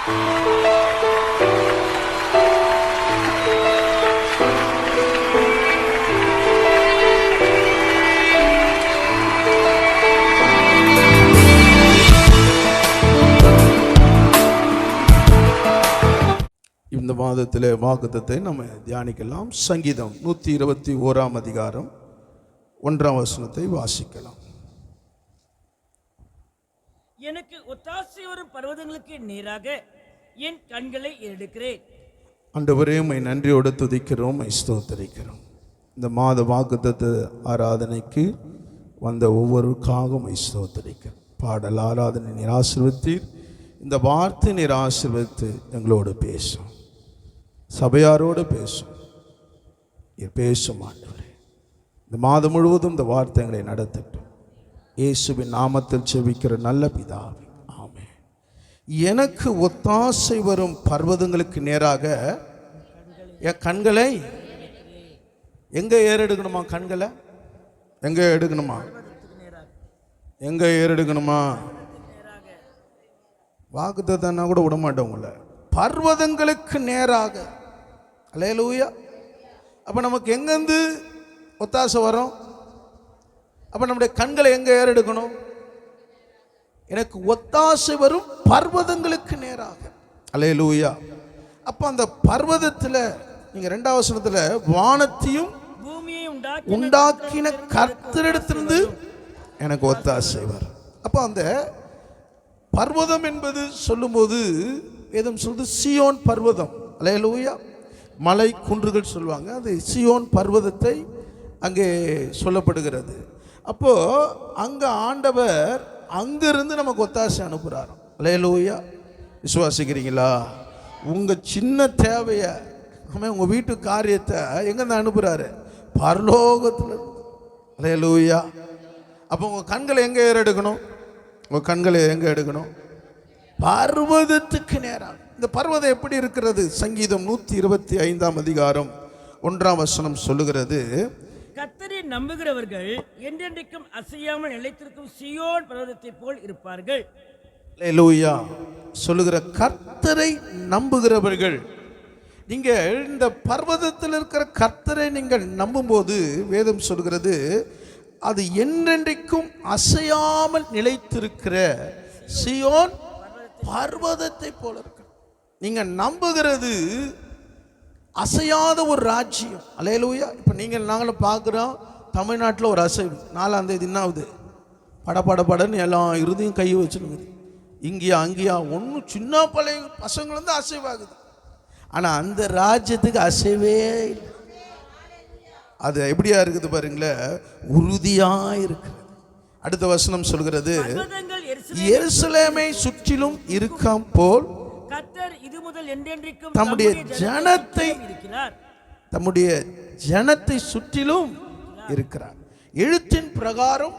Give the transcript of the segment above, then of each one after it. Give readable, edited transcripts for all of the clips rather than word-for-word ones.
இந்த மாதத்திலே வாக்குத்தத்தை நம்ம தியானிக்கலாம். சங்கீதம் 121 அதிகாரம் 1 வசனத்தை வாசிக்கலாம். எனக்கு ஒத்தாசை வரும் பர்வதங்களுக்கு நேராக என் கண்களை ஏறெடுக்கிறேன். ஆண்டவரே, உம்மை நன்றியோடு துதிக்கிறோம், உம்மை ஸ்தோத்திரிக்கிறோம். இந்த மாத வாக்குத்தத்த ஆராதனைக்கு வந்த ஒவ்வொருக்காகவும் உம்மை ஸ்தோத்திரிக்கிறோம். பாடல் ஆராதனை நீர் ஆசீர்வதித்தீர். இந்த வார்த்தை நீர் ஆசீர்வதித்து எங்களோடு பேசும், சபையாரோடு பேசும். பேசும் ஆண்டவரே, இந்த மாதம் முழுவதும் இந்த வார்த்தை எங்களை நடத்தட்டும். இயேசுவின் நாமத்தில் செபிக்கிற நல்ல பிதாவே, ஆமென். எனக்கு ஒத்தாசை வரும் பர்வதங்களுக்கு நேராக என் கண்களை எங்க ஏறெடுக்கணுமா? கண்களை எங்க எடுக்கணுமா? எங்க ஏறெடுக்கணுமா? வாக்குத்தத்தம்னா கூட விட மாட்டோம் உங்களை. பர்வதங்களுக்கு நேராக. அல்லேலூயா. அப்ப நமக்கு எங்கேருந்து ஒத்தாசை வரும்? அப்ப நம்முடைய கண்களை எங்க ஏறெடுக்கணும்? எனக்கு ஒத்தாசை வரும் பர்வதங்களுக்கு நேராக. அல்லேலூயா. அப்ப அந்த பர்வதத்தில் நீங்க 2வது வசனத்துல வானத்தையும் உண்டாக்கின கர்த்தரிடத்திலிருந்து எனக்கு ஒத்தாசை வரும். அப்ப அந்த பர்வதம் என்பது சொல்லும்போது வேதம் சொல்லுது சீயோன் பர்வதம். அல்லேலூயா. மலை குன்றுகள் சொல்லுவாங்க, அது சீயோன் பர்வதத்தை அங்கே சொல்லப்படுகிறது. அப்போ அங்க ஆண்டவர் அங்கிருந்து நமக்கு ஒத்தாசை அனுப்புறாரு. அல்லேலூயா. விசுவாசிக்கிறீங்களா? உங்க சின்ன தேவையை, உங்க வீட்டு காரியத்தை எங்கேருந்து அனுப்புறாரு? பரலோகத்தில். அல்லேலூயா. அப்போ உங்க கண்களை எங்க ஏறெடுக்கணும்? உங்க கண்களை எங்க எடுக்கணும்? பர்வதத்துக்கு நேராக. இந்த பர்வதம் எப்படி இருக்கிறது? சங்கீதம் 125 அதிகாரம் 1 வசனம் சொல்லுகிறது, கர்த்தரை நம்புகிறவர்கள் என்றென்றைக்கும் அசையாமல் நிலைத்திருக்கும் சீயோன் பர்வதத்தை போல் இருப்பார்கள். அல்லேலூயா. சொல்லுகிற கர்த்தரை நம்புகிறவர்கள், நீங்கள் இந்த பர்வதத்தில் இருக்கிற கர்த்தரை நீங்கள் நம்பும்போது வேதம் சொல்கிறது அது என்றென்றைக்கும் அசையாமல் நிலைத்திருக்கிற சீயோன் பர்வதத்தை போல இருக்கு. நீங்க நம்புகிறது அசையாத ஒரு ராஜ்யம். அல்லேலூயா. இப்போ நாங்களும் பார்க்குறோம், தமிழ்நாட்டில் ஒரு அசைவு 4ஆம் தேதி என்ன ஆகுது? படன்னு எல்லாம் இறுதியும் கை வச்சுருக்குது. இங்கேயா அங்கேயா ஒன்றும் சின்ன பழைய பசங்கள் வந்து அசைவாகுது. ஆனால் அந்த ராஜ்யத்துக்கு அசைவே இல்லை. அது எப்படியா இருக்குது பாருங்களேன், உறுதியா இருக்கு. அடுத்த வசனம் சொல்கிறது, எருசலேமை சுற்றிலும் இருக்காம் போல் கர்த்தர் இது முதல் என்றென்றைக்கும் தம்முடைய ஜனத்தை சுற்றிலும் இருக்கிறார். எழுத்தின் பிரகாரம்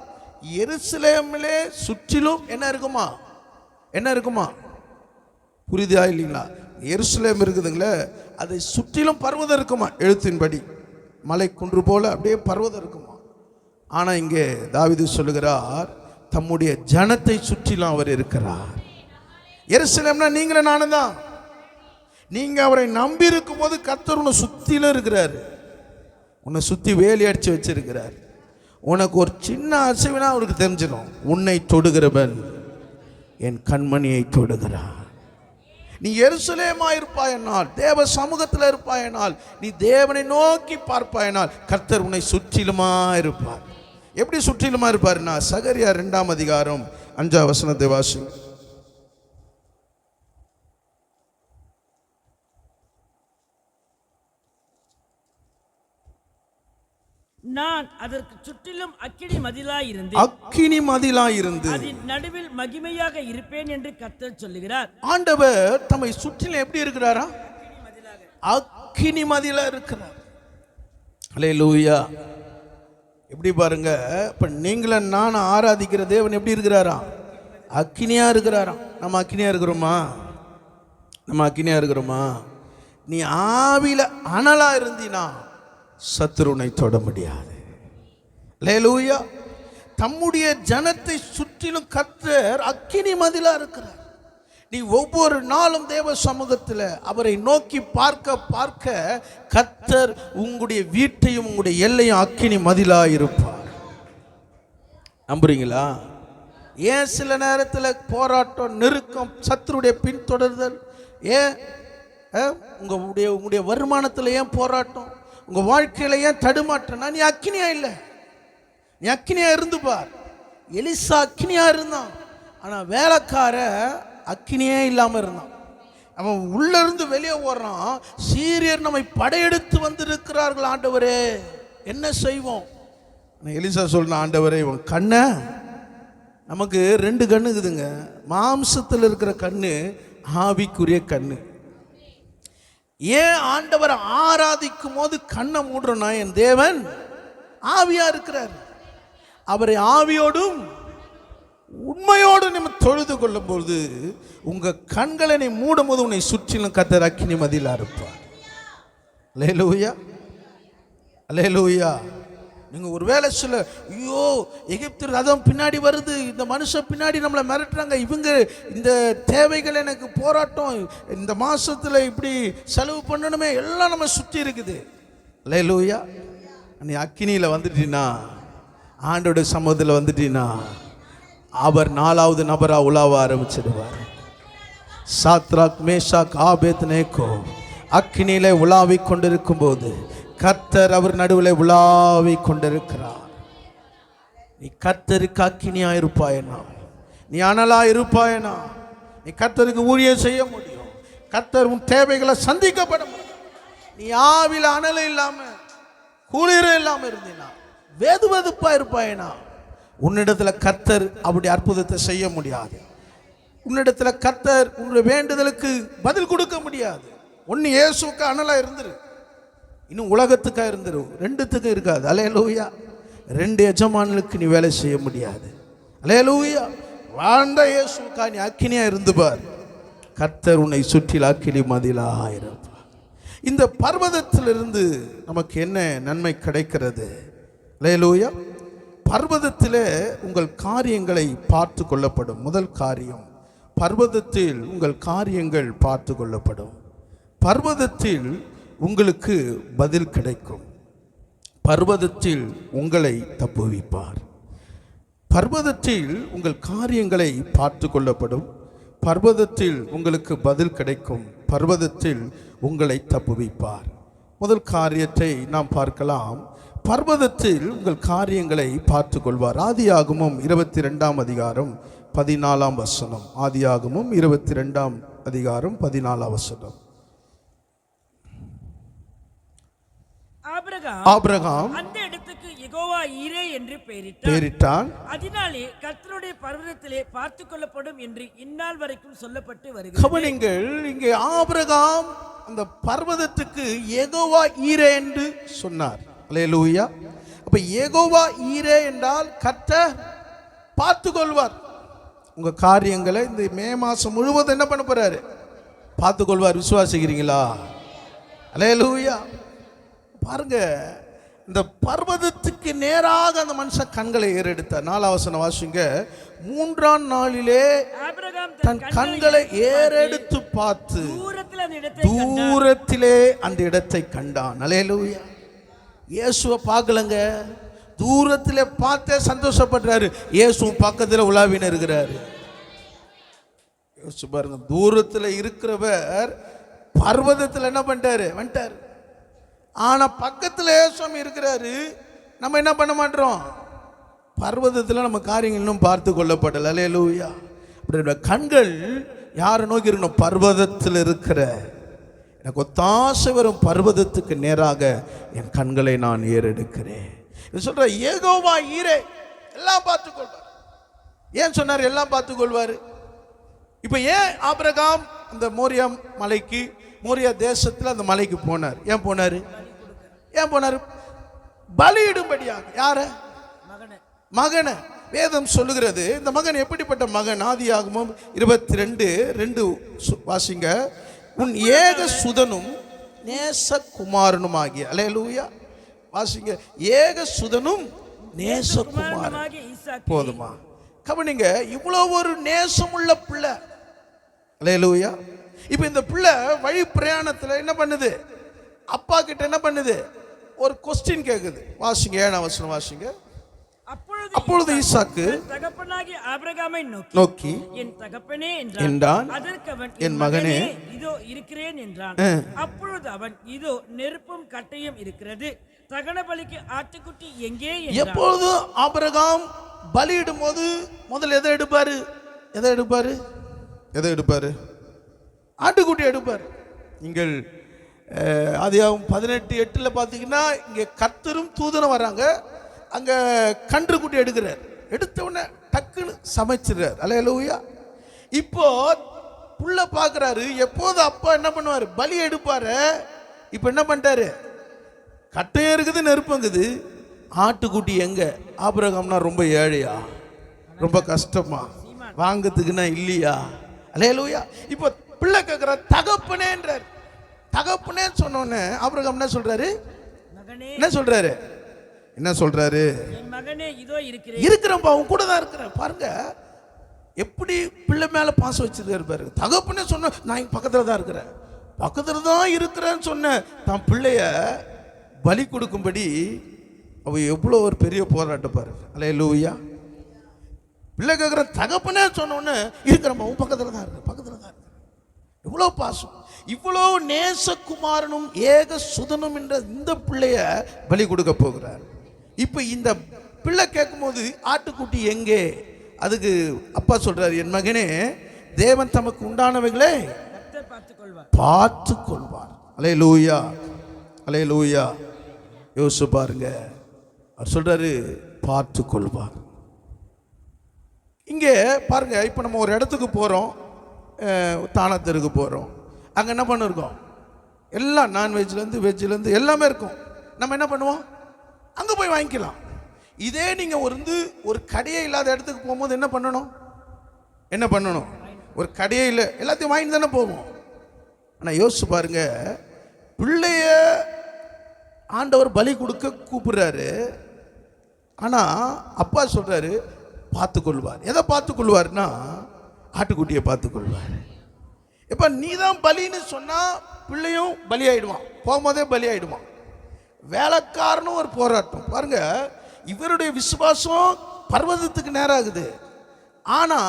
எருசலேமிலே சுற்றிலும் என்ன இருக்குமா? புரியுதா இல்லைங்களா? எருசலேம் இருக்குதுங்களே, அதை சுற்றிலும் பர்வதம் இருக்குமா? எழுத்தின்படி மலை குன்று போல அப்படியே பர்வதம் இருக்குமா? ஆனா இங்கே தாவீது சொல்லுகிறார், தம்முடைய ஜனத்தை சுற்றிலும் அவர் இருக்கிறார். எருசலேம்னா நீங்களும் நானும் தான். நீங்க அவரை நம்பி இருக்கும் போது கர்த்தர் உன்னை சுத்தில இருக்கிறாரு. உன்னை சுத்தி வேலி அடிச்சு வச்சிருக்கிறார். உனக்கு ஒரு சின்ன அசைவினா அவருக்கு தெரிஞ்சிடும், உன்னை தொடுகிறவன் என் கண்மணியை தொடுகிறான். நீ எருசலேமா இருப்பாயனால், தேவ சமூகத்தில் இருப்பாயனால், நீ தேவனை நோக்கி பார்ப்பாயனால் கர்த்தர் உன்னை சுற்றிலுமா இருப்பார். எப்படி சுற்றிலுமா இருப்பார்னா, சகரியா 2ஆம் அதிகாரம் 5 வசனத்தை வாசி. நான் அதற்கு சுற்றிலும் அக்கினி மதிலாயிருந்து அதன் நடுவில் மகிமையாக இருப்பேன் என்று கர்த்தர் சொல்லுகிறார். ஆண்டவர் தம்மை சுற்றிலும் எப்படி இருக்கிறாரா? அக்கினி மதிலா இருக்கிறார். அல்லேலூயா. எப்படி பாருங்க, இப்ப நீங்களும் நான் ஆராதிக்கிற தேவன் எப்படி இருக்கிறாரா? அக்கினியா இருக்கிறாரா? நம்ம அக்கினியா இருக்கிறோமா? நீ ஆவில அனலா இருந்தீனா சத்துருனை தொட முடியாது. அல்லேலூயா. தம்முடைய ஜனத்தை சுற்றிலும் கர்த்தர் அக்கினி மதிலா இருக்கிறார். நீ ஒவ்வொரு நாளும் தேவ சமூகத்தில் அவரை நோக்கி பார்க்க பார்க்க கர்த்தர் உங்களுடைய வீட்டையும் உங்களுடைய எல்லையும் அக்கினி மதிலா இருப்பார். நம்புறீங்களா? ஏன் சில நேரத்தில் போராட்டம், நெருக்கம், சத்துருடைய பின்தொடர்தல்? ஏன் உங்களுடைய வருமானத்தில் ஏன் போராட்டம்? உங்க வாழ்க்கையில ஏன் தடுமாற்றம்னா நீ அக்கினியா இல்லை. நீ அக்கினியா இருந்து பார். எலிசா அக்கினியா இருந்தான், ஆனா வேலைக்கார அக்கினியே இல்லாம இருந்தான். அவன் உள்ள இருந்து வெளியே ஓடுறான். சீரியர் நம்மை படையெடுத்து வந்திருக்கிறார்கள் ஆண்டவரே, என்ன செய்வோம்? எலிசா சொல்றான், ஆண்டவரே இவன் கண்ணை, நமக்கு 2 கண்ணு இருக்குதுங்க. மாம்சத்தில் இருக்கிற கண்ணு, ஆவிக்குரிய கண்ணு. ஏன் ஆண்டவரை ஆராதிக்கும் போது கண்ணை மூடுறோம்னா, என் தேவன் ஆவியா இருக்கிறார். அவரை ஆவியோடும் உண்மையோடு நம்ம தொழுது கொள்ளும் போது உங்க கண்களை நீ மூடும் போது உன்னை சுற்றிலும் கர்த்தர் அக்கினி மதிலா இருப்பார். அல்லேலூயா, அல்லேலூயா. நீங்க ஒருவேளை சொல்ல, ஐயோ எகிப்து ரதம் பின்னாடி வருது, இந்த மனுஷன் பின்னாடி நம்மளை மிரட்டுறாங்க, இவங்க இந்த தேவைகள் எனக்கு போராட்டம், இந்த மாசத்துல இப்படி செலவு பண்ணணுமே, எல்லாம் நம்ம சுற்றி இருக்குது. அல்லேலூயா. நீ அக்கினியில வந்துட்டீன்னா, ஆண்டோட சமூகத்தில் வந்துட்டீன்னா, அவர் 4வது நபரா உலாவ ஆரம்பிச்சிடுவார். சாத்ராக், மேஷாக், ஆபேத்நேகோ அக்கினியிலே உலாவிக் கொண்டிருக்கும் போது கர்த்தர் அவர் நடுவில் உலாவிக் கொண்டிருக்கிறார். நீ கர்த்தருக்கு அக்கினியா இருப்பாயனா, நீ அனலா இருப்பாயனா, நீ கர்த்தருக்கு ஊழியம் செய்ய முடியும். கர்த்தர் உன் தேவைகளை சந்திக்கப்பட முடியும். நீ ஆவில அனல் இல்லாம குளிர இல்லாம இருந்தீனா, வெதுவெதுப்பா இருப்பாயனா, உன்னிடத்துல கர்த்தர் அப்படி அற்புதத்தை செய்ய முடியாது. உன்னிடத்துல கர்த்தர் உன்னுடைய வேண்டுதலுக்கு பதில் கொடுக்க முடியாது. ஒன்னு இயேசுக்கு அனலா இருந்துரு, இன்னும் உலகத்துக்கா இருந்துரு, 2த்துக்கும் இருக்காது. அல்லேலூயா. 2 எஜமானுக்கு நீ வேலை செய்ய முடியாது. அல்லேலூயா. வாழ்ந்த இயேசுக்கா நீ அக்கினியா இருந்து பார், கர்த்தர் உன்னை சுற்றில் அக்கினி மதிலா இருப்பார். இந்த பர்வதத்திலிருந்து நமக்கு என்ன நன்மை கிடைக்கிறது? அல்லேலூயா. பர்வதத்திலே உங்கள் காரியங்களை பார்த்து கொள்ளப்படும். முதல் காரியம், பர்வதத்தில் உங்கள் காரியங்கள் பார்த்து கொள்ளப்படும். பர்வதத்தில் உங்களுக்கு பதில் கிடைக்கும். பர்வதத்தில் உங்களை தப்புவிப்பார். பர்வதத்தில் உங்கள் காரியங்களை பார்த்து கொள்ளப்படும். பர்வதத்தில் உங்களுக்கு பதில் கிடைக்கும். பர்வதத்தில் உங்களை தப்புவிப்பார். முதல் காரியத்தை நாம் பார்க்கலாம். பர்வதத்தில் உங்கள் காரியங்களை பார்த்து கொள்வார். ஆதியாகமம் 22ஆம் அதிகாரம் 14ஆம் வசனம். ஆதியாகமம் 22ஆம் அதிகாரம் 14ஆம் வசனம். ஆபிரகாம் அந்த இடத்துக்கு யெகோவா ஈரே என்று பெயரிட்டான். அதனாலே கர்த்தருடைய பர்வதத்திலே பார்த்து கொள்ளப்படும் என்று இந்நாள் வரைக்கும் சொல்லப்பட்டு வருகிறது. கவனிங்கள், இங்கே ஆபிரகாம் அந்த பர்வதத்துக்கு யெகோவா ஈரே என்று சொன்னார். அல்லேலூயா. அப்ப யெகோவா ஈரே என்றால் கர்த்தர் பார்த்து கொள்வார். உங்க காரியங்களை இந்த மே மாசம் முழுவதும் என்ன பண்ண போறாரு? பார்த்து கொள்வார். விசுவாசிக்கிறீங்களா? அல்லேலூயா. பாருங்க, இந்த பர்வதத்துக்கு நேராக அந்த மனுஷன் கண்களை ஏறெடுத்தார். 4ஆம் வசனம் வாசிங்க. 3ஆம் நாளிலே தன் கண்களை ஏறெடுத்து பார்த்து தூரத்திலே அந்த இடத்தை கண்டான். அல்லேலூயா. இயேசுவை பார்க்கலங்க, தூரத்திலே பார்த்தே சந்தோஷப்படுறாரு. இயேசு பக்கத்தில் உலாவின இருக்கிறாரு. யோசிச்சு பாருங்க, தூரத்தில் இருக்கிறவர் பர்வதத்தில் என்ன பண்ணிட்டாரு? வந்துட்டாரு. ஆனா பக்கத்தில் இயேசு இருக்கிறாரு. நம்ம என்ன பண்ண மாட்டோம்? பர்வதத்தில் நம்ம காரியங்கள் இன்னும் பார்த்து கொள்ளப்படல. அல்லேலூயா. அப்படி கண்கள் யாரை நோக்கி இருக்கணும்? பர்வதத்தில் இருக்கிற எனக்கு ஒத்தாசை வரும் பர்வதத்துக்கு நேராக என் கண்களை நான் ஏறெடுக்கிறேன். சொல்ற யெகோவா ஈரே, எல்லாம் பார்த்து கொள்வார். ஏன் சொன்னார் எல்லாம் பார்த்து கொள்வார்? இப்ப ஏன் ஆபிரகாம் அந்த மோரியா மலைக்கு, மோரியா தேசத்தில் அந்த மலைக்கு போனார்? ஏன் போனாரு? பலியிடும்படியாக. யார? மகனை. வேதம் சொல்லுகிறது. இந்த மகன் எப்படிப்பட்ட மகன்? ஆதியாகமம் 22:2 வாசிங்க. உன் ஏக சுதனும் நேசகுமாரனும் ஆகிய. அல்லேலூயா. வாசிங்க. ஏக சுதனும் நேசகுமாரன். போதுமா? கவனிங்க, இவ்வளவு ஒரு நேசமுள்ள பிள்ளை, அல்லேலூயா. இப்போ இந்த பிள்ளை வழி பிரயாணத்தில் என்ன பண்ணுது? அப்பா கிட்ட என்ன பண்ணுது? ஒரு கொஸ்டின் கேட்குது. வாசிங்க, 7ஆம் வசனம் வாசிங்க. அப்பொழுது ஈசாக்கு தகப்பனாகிய ஆபிரகாமை நோக்கி என் தகப்பனே என்றான். அதற்கு அவன் என் மகனே இதோ இருக்கிறேன் என்றான். அப்பொழுது அவன் இதோ நெருப்பும் கட்டையும் இருக்கிறது, தகன பலிக்கு ஆட்டுக்குட்டி எங்கே என்றான். எப்பொழுதும் ஆபிரகாம் பலியிடும் போது முதல்ல எதை எடுப்பாரு? எதை எடுப்பாரு? ஆட்டுக்குட்டி எடுப்பார். நீங்கள் ஆதியாகமம் 18:8 பார்த்தீங்கன்னா இங்கே கர்த்தரும் தூதனும் வராங்க, அங்கே கன்றுக்குட்டி எடுக்கிறார். எடுத்த உடனே டக்குன்னு சமைச்சிடுறார். அல்லேலூயா. இப்போ புள்ள பார்க்குறாரு, எப்போது அப்பா என்ன பண்ணுவார்? பலி எடுப்பாரு. இப்போ என்ன பண்ணிட்டாரு? கட்டையும் இருக்குது, நெருப்புங்குது, ஆட்டுக்குட்டி எங்க? ஆபிரகாம்னா ரொம்ப ஏழையா, ரொம்ப கஷ்டமா, வாங்கிறதுக்குன்னா இல்லையா? அல்லேலூயா. இப்போ பிள்ளை கேட்குற தகப்பனேன்றார். தகப்பனே சொன்னோன்னே ஆபிரகாம் என்ன சொல்றாரு? என்ன சொல்றாரு? என் மகனே இதோ இருக்கிறேன். இருக்கிறப்பா, அவன் கூட தான் இருக்கிறேன். பாருங்க எப்படி பிள்ளை மேல பாசம் வச்சிருக்காரு பாருங்க. தகப்பனே சொன்ன, நான் இங்க பக்கத்துல தான் இருக்கிறேன்னு சொன்ன தான் பிள்ளைய பலி கொடுக்கும்படி அவ எவ்வளோ ஒரு பெரிய போராட்டம் பாருங்க. அல்லேலூயா. பிள்ளை கேட்குற தகப்பனே சொன்னோன்னு இருக்கிறப்பா, அவன் பக்கத்துல தான் இருக்கு. இவ்வளோ பாசம், இவ்வளோ நேசகுமாரனும் ஏக சுதனும் என்ற இந்த பிள்ளைய பலி கொடுக்க போகிறார். இப்போ இந்த பிள்ளை கேட்கும் போது ஆட்டுக்குட்டி எங்கே? அதுக்கு அப்பா சொல்றாரு, என் மகனே தேவன் தமக்கு உண்டானவைகளே பார்த்து கொள்வார். அல்லேலூயா, அல்லேலூயா. யோசிச்சு பாருங்க, அவர் சொல்றாரு பார்த்து கொள்வார். இங்கே பாருங்க, இப்போ நம்ம ஒரு இடத்துக்கு போகிறோம், தானத்தருக்கு போகிறோம். அங்கே என்ன பண்ணிருக்கோம்? எல்லாம் நான்வெஜ்லேருந்து வெஜ்லேருந்து எல்லாமே இருக்கும். நம்ம என்ன பண்ணுவோம்? அங்கே போய் வாங்கிக்கலாம். இதே நீங்கள் ஒரு கடையே இல்லாத இடத்துக்கு போகும்போது என்ன பண்ணணும்? ஒரு கடையே இல்லை, எல்லாத்தையும் வாங்கிட்டு தானே போவோம். ஆனால் யோசிச்சு பாருங்க, பிள்ளைய ஆண்டவர் பலி கொடுக்க கூப்பிடுறாரு. ஆனால் அப்பா சொல்றாரு பார்த்து கொள்வார். எதை பார்த்து கொள்வார்னா ஆட்டுக்குட்டியை பார்த்து கொள்வார். இப்போ நீ தான் பலின்னு சொன்னா பிள்ளையும் பலி ஆயிடுவான், போகும்போதே பலி ஆயிடுவான். வேலைக்காரனும் ஒரு போராட்டம் பாருங்க. இவருடைய விசுவாசம் பர்வதத்துக்கு நேரம் ஆகுது. ஆனா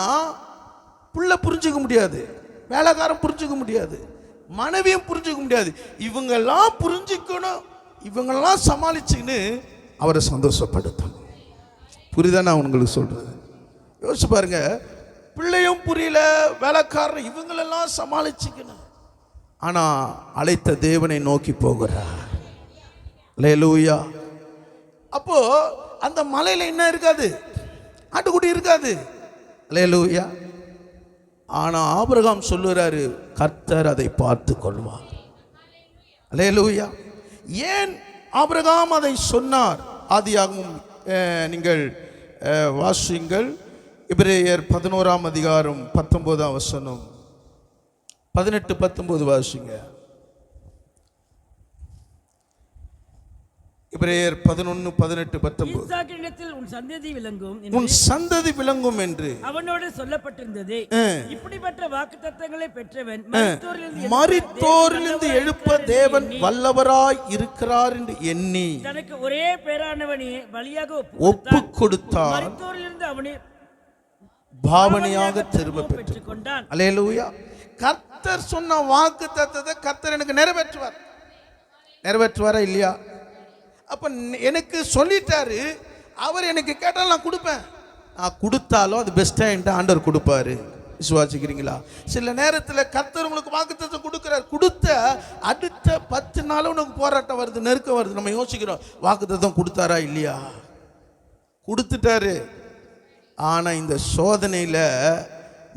புள்ள புரிஞ்சுக்க முடியாது, வேலைக்காரன் புரிஞ்சுக்க முடியாது, மனைவியும் புரிஞ்சுக்க முடியாது. இவங்கெல்லாம் புரிஞ்சுக்கணும், இவங்கெல்லாம் சமாளிச்சுன்னு அவரை சந்தோஷப்படுத்தணும். புரியுதா நான் உங்களுக்கு சொல்றது? யோசிச்சு பாருங்க, பிள்ளையும் புரியல, வேலைக்காரன், இவங்களெல்லாம் சமாளிச்சுக்கணும். ஆனா அழைத்த தேவனை நோக்கி போகிறார். அல்லேலூயா. அப்போ அந்த மலையில என்ன இருக்காது? ஆட்டுக்குட்டி இருக்காது. அல்லேலூயா. ஆனா ஆபிரகாம் சொல்லுறாரு, கர்த்தர் அதை பார்த்து கொள்வார். அல்லேலூயா. ஏன் ஆபிரகாம் அதை சொன்னார்? ஆதியாகமம் நீங்கள் வாசியுங்கள், எபிரேயர் 11ஆம் அதிகாரம் 19ஆம் வசனம், 18-19 வாசிங்க. எபிரேயர் 11:18-19. ஈசாக்கினிடத்தில் உன் சந்ததி விளங்கும் என்று அவனோடு சொல்லப்பட்டிருந்தது. இப்படிப்பட்ட வாக்குத்தத்தங்களை பெற்றவன் மரித்தோரிலிருந்து எழுப்ப தேவன் வல்லவராய் இருக்கிறார் என்று எண்ணி தனக்கு ஒரே பேரானவனே பலியாக ஒப்பு கொடுத்தார். மரித்தோரிலிருந்து அவனை பாவனையாக திரும்ப பெற்றுக் கொண்டான். அல்லேலூயா. கர்த்தர் சொன்ன வாக்குத்தத்தத்தை கர்த்தர் எனக்கு நிறைவேற்றுவாரா இல்லையா? அப்ப எனக்கு சொல்லிட்டாரு, அவர் எனக்கு கேட்டாலும் நான் கொடுப்பேன். நான் கொடுத்தாலும் அது பெஸ்டா என்கிட்ட ஆண்டவர் கொடுப்பாரு. விசுவாசிக்கிறீங்களா? சில நேரத்தில் கர்த்தர் உங்களுக்கு வாக்குத்தத்தம் கொடுக்கிறார், கொடுத்த அடுத்த 10 நாள் உனக்கு போராட்டம் வருது, நெருக்கம் வருது. நம்ம யோசிக்கிறோம், வாக்குத்தத்தம் கொடுத்தாரா இல்லையா? கொடுத்துட்டாரு. ஆனா இந்த சோதனையில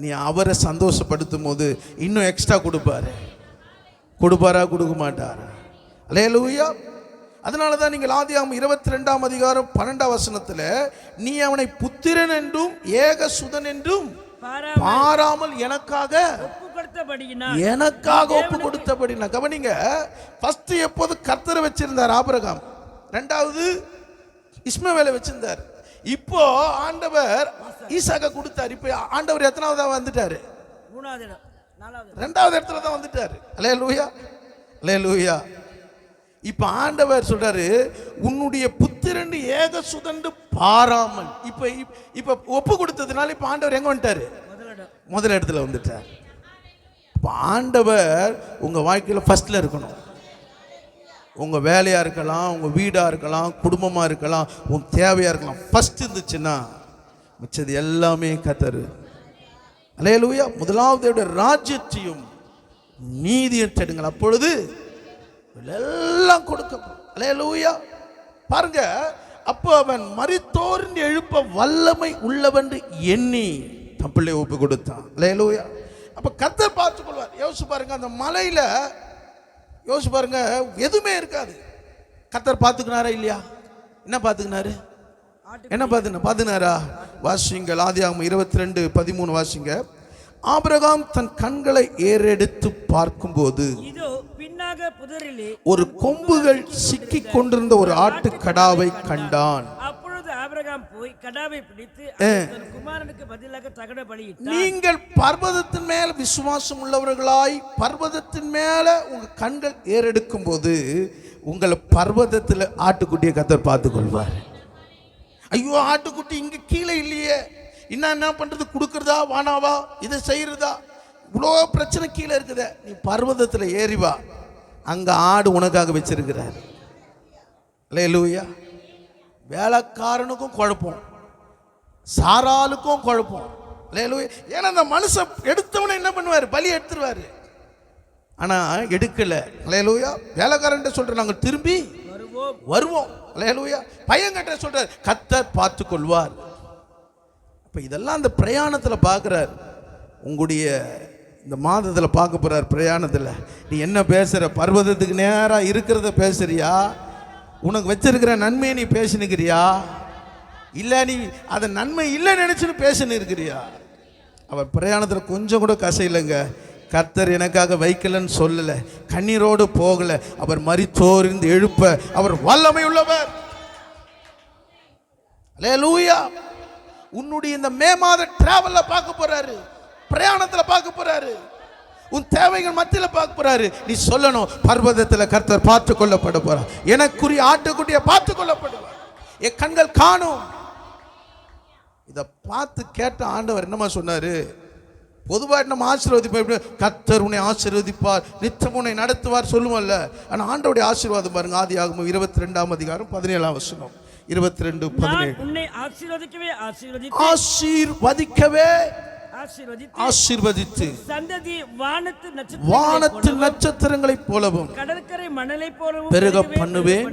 நீ அவரை சந்தோஷப்படுத்தும் போது இன்னும் எக்ஸ்ட்ரா கொடுப்பாரா கொடுக்க மாட்டாரா? அல்லேலூயா. அதனால தான் நீங்கள் ஆதியாகமம் 22ஆம் அதிகாரம் 12ஆம் வசனத்தில் நீ அவனை புத்திரன் என்றும் ஏக சுதன் என்றும் பாராமல் எனக்காக ஒப்பு கொடுத்தபடினா. கவனிங்க, ஃபர்ஸ்ட் எப்போது கர்த்தரை வச்சிருந்தார் ஆபிரகாம், ரெண்டாவது இஸ்மவேலை வச்சிருந்தார், இப்போ ஆண்டவர் ஈசாக்க கொடுத்தார். இப்போ ஆண்டவர் எத்தனாவதா வந்துட்டாரு? ரெண்டாவது இடத்துல தான் வந்துட்டாரு. அல்லேலூயா, அல்லேலூயா. இப்ப ஆண்டவர் சொல்றாரு, உன்னுடைய புத்திரன் ஏக சுதண்டு பாராமல். இப்ப இப்ப ஒப்பு கொடுத்ததுனால இப்ப ஆண்டவர் எங்க வந்துட்டாரு? முதல் இடத்துல வந்துட்டார். இப்ப ஆண்டவர் உங்க வாழ்க்கையில ஃபர்ஸ்ட்ல இருக்கணும். உங்க வேலையா இருக்கலாம், உங்க வீடா இருக்கலாம், குடும்பமா இருக்கலாம், உன் தேவையா இருக்கலாம். ஃபர்ஸ்ட் இருந்துச்சுன்னா மிச்சது எல்லாமே கர்த்தர். அல்லேலூயா. முதலாவது ராஜ்யத்தையும் நீதியும் தேடுங்கள், அப்பொழுது எல்லாம் கொடுக்கப்படும். அல்லேலூயா. பாருங்க, அப்போ அவன் மரித்தோரின் எழுப்ப வல்லமை உள்ளவன் எண்ணி தன் பிள்ளை ஒப்பு கொடுத்தான். அல்லேலூயா. அப்ப கர்த்தர் பார்த்துக் கொள்வார். யோசிச்சு பாருங்க, அந்த மலையில யோசிச்சு பாருங்க, எதுவுமே இருக்காது. கர்த்தர் பார்த்துக்கினாரா இல்லையா? என்ன பார்த்துக்கினாரு? என்ன பார்த்துக்கினாரா? வாசிங்கள், ஆதியாகமம் 22:13 வாசிங்க. ஆபிரகாம் தன் கண்களை ஏறெடுத்து பார்க்கும்போது ஒரு கொம்புகள் சிக்கி கொண்டிருந்த ஒரு ஆட்டுக்கடாவை கண்டான். அப்பொழுது ஆபிரகாம் போய் கடாவை பிடித்து குமாரனுக்கு பதிலாக தகன பலியிட்டார். நீங்கள் பர்வதத்தின் மேல் விசுவாசம் உள்ளவர்களாய் பர்வதத்தின் மேல உங்க கண்கள் ஏறெடுக்கும் போது உங்களை பர்வதத்தில் ஆட்டுக்குட்டியை கர்த்தர் பார்த்துக் கொள்வார். ஐயோ, ஆட்டுக்குட்டி இங்க கீழே இல்லையே, என்ன பண்றது? கொடுக்கறதா வானாவா, இதை செய்யறதா? இவ்வளோ பிரச்சனை கீழே இருக்குத. நீ பர்வதத்தில் ஏறி வா, அங்க ஆடு உனக்காக வச்சிருக்கிறார். அல்லேலூயா. வேலைக்காரனுக்கும் குழப்பம், சாராளுக்கும் குழப்பம். அல்லேலூயா. ஏன்னா அந்த மனுஷன் எடுத்தவனை என்ன பண்ணுவார்? பலி எடுத்துருவாரு. ஆனா எடுக்கல. அல்லேலூயா. வேலைக்காரன் சொல்ற நாங்க திரும்பி வருவோம். அல்லேலூயா. பையன்கிட்ட சொல்றார், கர்த்தர் பார்த்து கொள்வார். அப்ப இதெல்லாம் அந்த பிரயாணத்துல பார்க்கிறார். உங்களுடைய இந்த மாதத்துல பார்க்க போறார். பிரயாணத்துல நீ என்ன பேசுற? பர்வதத்துக்கு நேரா இருக்கிறத பேசுறியா? உனக்கு வச்சிருக்கிற நன்மையை நீ பேசினுக்கிறியா? இல்ல நீ அதை நன்மை இல்லை நினைச்சுன்னு பேசினு இருக்கிறியா? அவர் பிரயாணத்துல கொஞ்சம் கூட கசையில்லைங்க. கர்த்தர் எனக்காக வைக்கலன்னு சொல்லல, கண்ணீரோடு போகல. அவர் மரித்தோரிந்து எழுப்ப அவர் வல்லமை உள்ளவர். அல்லேலூயா. உன்னுடைய இந்த மே மாத டிராவல்ல பார்க்க போறாரு, பிரயாணத்துல பார்க்க போறாரு, உன் தேவைகள் மத்தியில பார்க்க போறாரு. நீ சொல்லணும், பர்வதத்துல கர்த்தர் பார்த்து கொள்ளப்பட போறார். எனக்குரிய ஆட்டுக்குட்டியை பார்த்து கொள்ளப்படுவார். என் கண்கள் காணும். இதை பார்த்து கேட்ட ஆண்டவர் என்னமா சொன்னாரு? பொதுவாக நம்ம ஆசீர்வதிப்பார், கர்த்தர் உன்னை ஆசீர்வதிப்பார், நித்தம் உன்னை நடத்துவார் சொல்லுவோம்ல. ஆனால் ஆண்டவருடைய ஆசீர்வாதம் பாருங்க. ஆதியாகமம் 22:17 22:17. உன்னை ஆசீர்வதிக்கவே ஆசீர்வதித்து சந்ததி வானத்து நட்சத்திரங்களைப் போலவும் கடற்கரை மணலைப் போலவும் பெருக பண்ணுவேன்.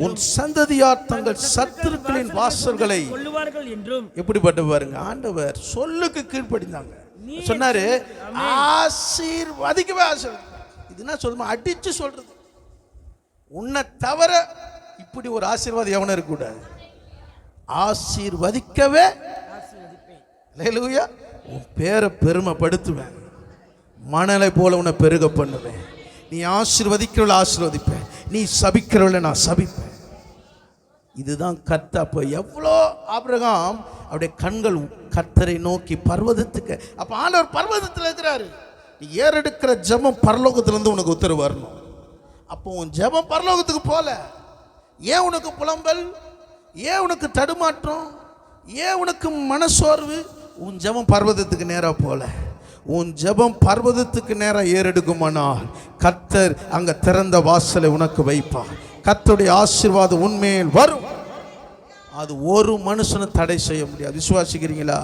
உன் சந்ததியார் தங்கள் சத்துருக்களின் வாசல்களை கொள்ளுவார்கள் என்றும். எப்படிப்பட்ட பாருங்க, ஆண்டவர் சொல்லுக்கு கீழ்ப்படிந்தாங்க. சொன்னாரு, ஆசீர்வதிக்கவே ஆசீர்வதிப்பார். இது என்ன சொல்லுமா? அடிச்சு சொல்றது. உன்னை தவிர இப்படி ஒரு ஆசீர்வாதம் எவனும் இருக்கக்கூடாது. ஆசீர்வதிக்கவே. அல்லேலூயா. உன் பேரை பெருமைப்படுத்துவேன், மணலை போல உன்னை பெருக பண்ணுவேன். நீ ஆசீர்வதிக்கிறவளை ஆசீர்வதிப்பேன், நீ சபிக்கிறவளை நான் சபிப்பேன். இதுதான் கர்த்தர். அப்போ எவ்வளோ ஆபிரகாம் அவருடைய கண்கள் கர்த்தரை நோக்கி பர்வதத்துக்கு. அப்போ ஆண்டவர் பர்வதத்தில் இருக்கிறாரு. நீ ஏறெடுக்கிற ஜெபம் பரலோகத்திலிருந்து உனக்கு உத்தரவு வரணும். அப்போ உன் ஜெபம் பரலோகத்துக்கு போல. ஏன் உனக்கு புலம்பல்? ஏன் உனக்கு தடுமாற்றம்? ஏன் உனக்கு மனசோர்வு? உன் ஜெபம் பர்வதத்துக்கு நேராக போல. உன் ஜெபம் பர்வதத்துக்கு நேராக ஏறெடுக்குமானால் கர்த்தர் அங்க திறந்த வாசலை உனக்கு வைப்பார். கர்த்தருடைய ஆசீர்வாதம் உன்மேல் வரும். அது ஒரு மனுஷனை தடை செய்ய முடியாது. விசுவாசிக்கிறீங்களா?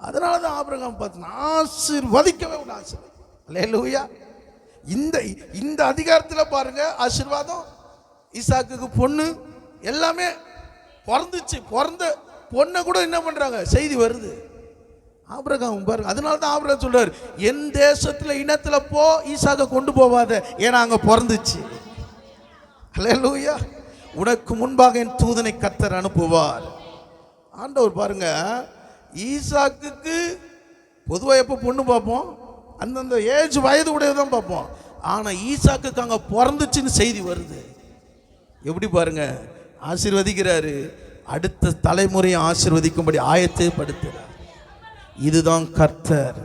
அதனால தான் ஆபிரகாம் பார்த்து ஆசீர்வதிக்கவே ஒரு ஆசீர்வாதம். அல்லேலூயா. இந்த அதிகாரத்தில் பாருங்க, ஆசீர்வாதம். ஈசாக்குக்கு பொண்ணு எல்லாமே பிறந்துச்சு. பிறந்த பொண்ணை கூட என்ன பண்றாங்க? செய்தி வருது. ஆபிரகாம் பாருங்க. அதனால தான் ஆபிரகாம் சொல்றாரு, என் தேசத்துல இனத்துல போ, ஈசாக்கை கொண்டு போவாத, ஏன்னா அங்க பிறந்துச்சு. அல்லேலூயா. உனக்கு முன்பாக என் தூதனை கர்த்தர் அனுப்புவார். ஆண்டவர் பாருங்க, ஈசாக்குக்கு பொதுவாக எப்போ பொண்ணு பார்ப்போம்? அந்தந்த ஏஜ் வயது உடையதான் பார்ப்போம். ஆனா ஈசாக்குக்கு அங்க பிறந்துச்சுன்னு செய்தி வருது. எப்படி பாருங்க, ஆசீர்வதிக்கிறாரு. அடுத்த தலைமுறையை ஆசீர்வதிக்கும்படி ஆயத்தை படுத்துறார். இதுதான் கர்த்தர்.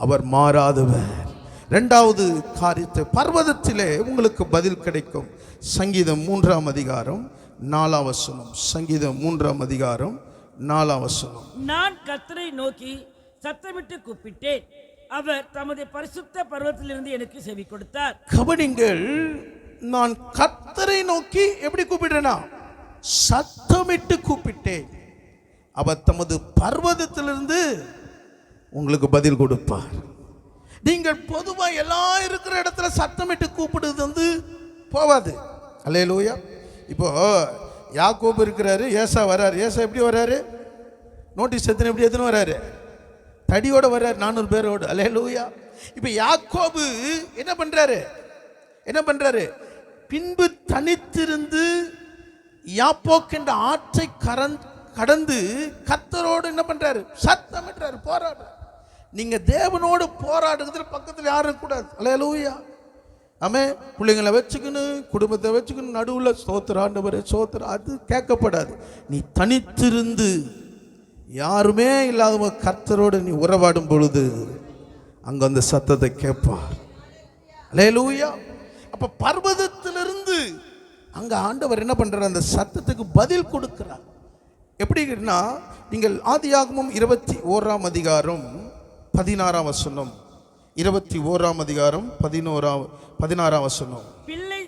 அவர் மாறாதவர். இரண்டாவது காரியத்தை, பர்வதத்திலே உங்களுக்கு பதில் கிடைக்கும். சங்கீதம் 3ஆம் அதிகாரம் 4ஆம் வசனம். சங்கீதம் 3ஆம் அதிகாரம் 4ஆம் வசனம். நான் கர்த்தரை நோக்கி சத்தமிட்டு கூப்பிட்டேன், அவர் தமது பரிசுத்த பர்வதத்திலிருந்து எனக்கு செவி கொடுத்தார். கவனிங்கள், நான் கர்த்தரை நோக்கி எப்படி கூப்பிடுறேனா? சத்தமிட்டு கூப்பிட்டேன், அவர் தமது பர்வதத்திலிருந்து உங்களுக்கு பதில் கொடுப்பார். நீங்கள் பொதுவாக எல்லாம் இருக்கிற இடத்துல சத்தமிட்டு கூப்பிடுறது போவாது. அல்லேலூயா. இப்போ யாக்கோபு இருக்கிறாரு, ஏசா வர்றாரு. ஏசா எப்படி வர்றாரு? நோட்டீஸ் எப்படி வர்றாரு? தடியோட வர்றாரு, 400 பேரோடு. அல்லேலூயா. இப்போ யாக்கோபு என்ன பண்றாரு? பின்பு தனித்திருந்து யாப்போக் என்ற ஆற்றை கடந்து கர்த்தரோடு என்ன பண்றாரு? சத்தமிடுறாரு, போராடுறாரு. நீங்க தேவனோடு போராடுறதுல பக்கத்தில் யாரும் இருக்கக்கூடாது. அல்லேலூயா. ஆமே. பிள்ளைங்களை வச்சுக்கணும், குடும்பத்தை வச்சுக்கணும், நடுவில் ஸ்தோத்திரம் ஆண்டவரே ஸ்தோத்திரம், அது கேட்கப்படாது. நீ தனித்திருந்து யாருமே இல்லாத கர்த்தரோடு நீ உறவாடும் பொழுது அங்க அந்த சத்தத்தை கேட்பார். அல்லேலூயா. அப்ப பர்வதத்திலிருந்து அங்க ஆண்டவர் என்ன பண்றார்? அந்த சத்தத்துக்கு பதில் கொடுக்கிறார். எப்படின்னா, நீங்கள் ஆதியாகமம் 21ஆம் அதிகாரம் 16ஆம் வசனம். 21ஆம் அதிகாரம் 16ஆம் வசனம். பிள்ளை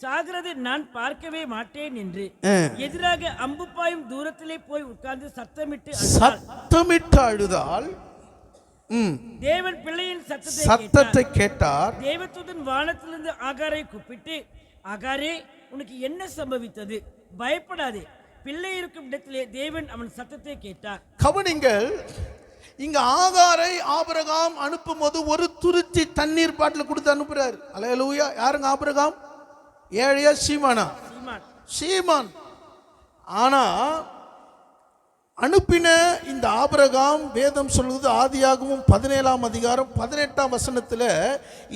சாகிறது நான் பார்க்கவே மாட்டேன் என்று எதிராக அம்பு பாயும் தூரத்திலே போய் உட்கார்ந்து சத்தமிட்டு அழுதால் தேவன் பிள்ளையின் சத்தத்தை கேட்டார். தேவதூதன் வானத்திலிருந்து ஆகாரை கூப்பிட்டு, ஆகாரே, உனக்கு என்ன சம்பவித்தது? பயப்படாதே, பிள்ளை இருக்கும் இடத்திலே தேவன் அவன் சத்தத்தை கேட்டார். கவனிங்கள், இங்க ஆகாரை ஆபிரகாம் அனுப்பும் போது ஒரு துருத்தி தண்ணீர் பாட்டில் கொடுத்து அனுப்புறாரு. அல்லேலூயா. யாருங்க ஆபிரகாம்? ஏழையா? சீமானா? சீமான். ஆனா அனுப்பின இந்த ஆபிரகாம், வேதம் சொல்லுது ஆதியாகமம் 17ஆம் அதிகாரம் 18ஆம் வசனத்துல,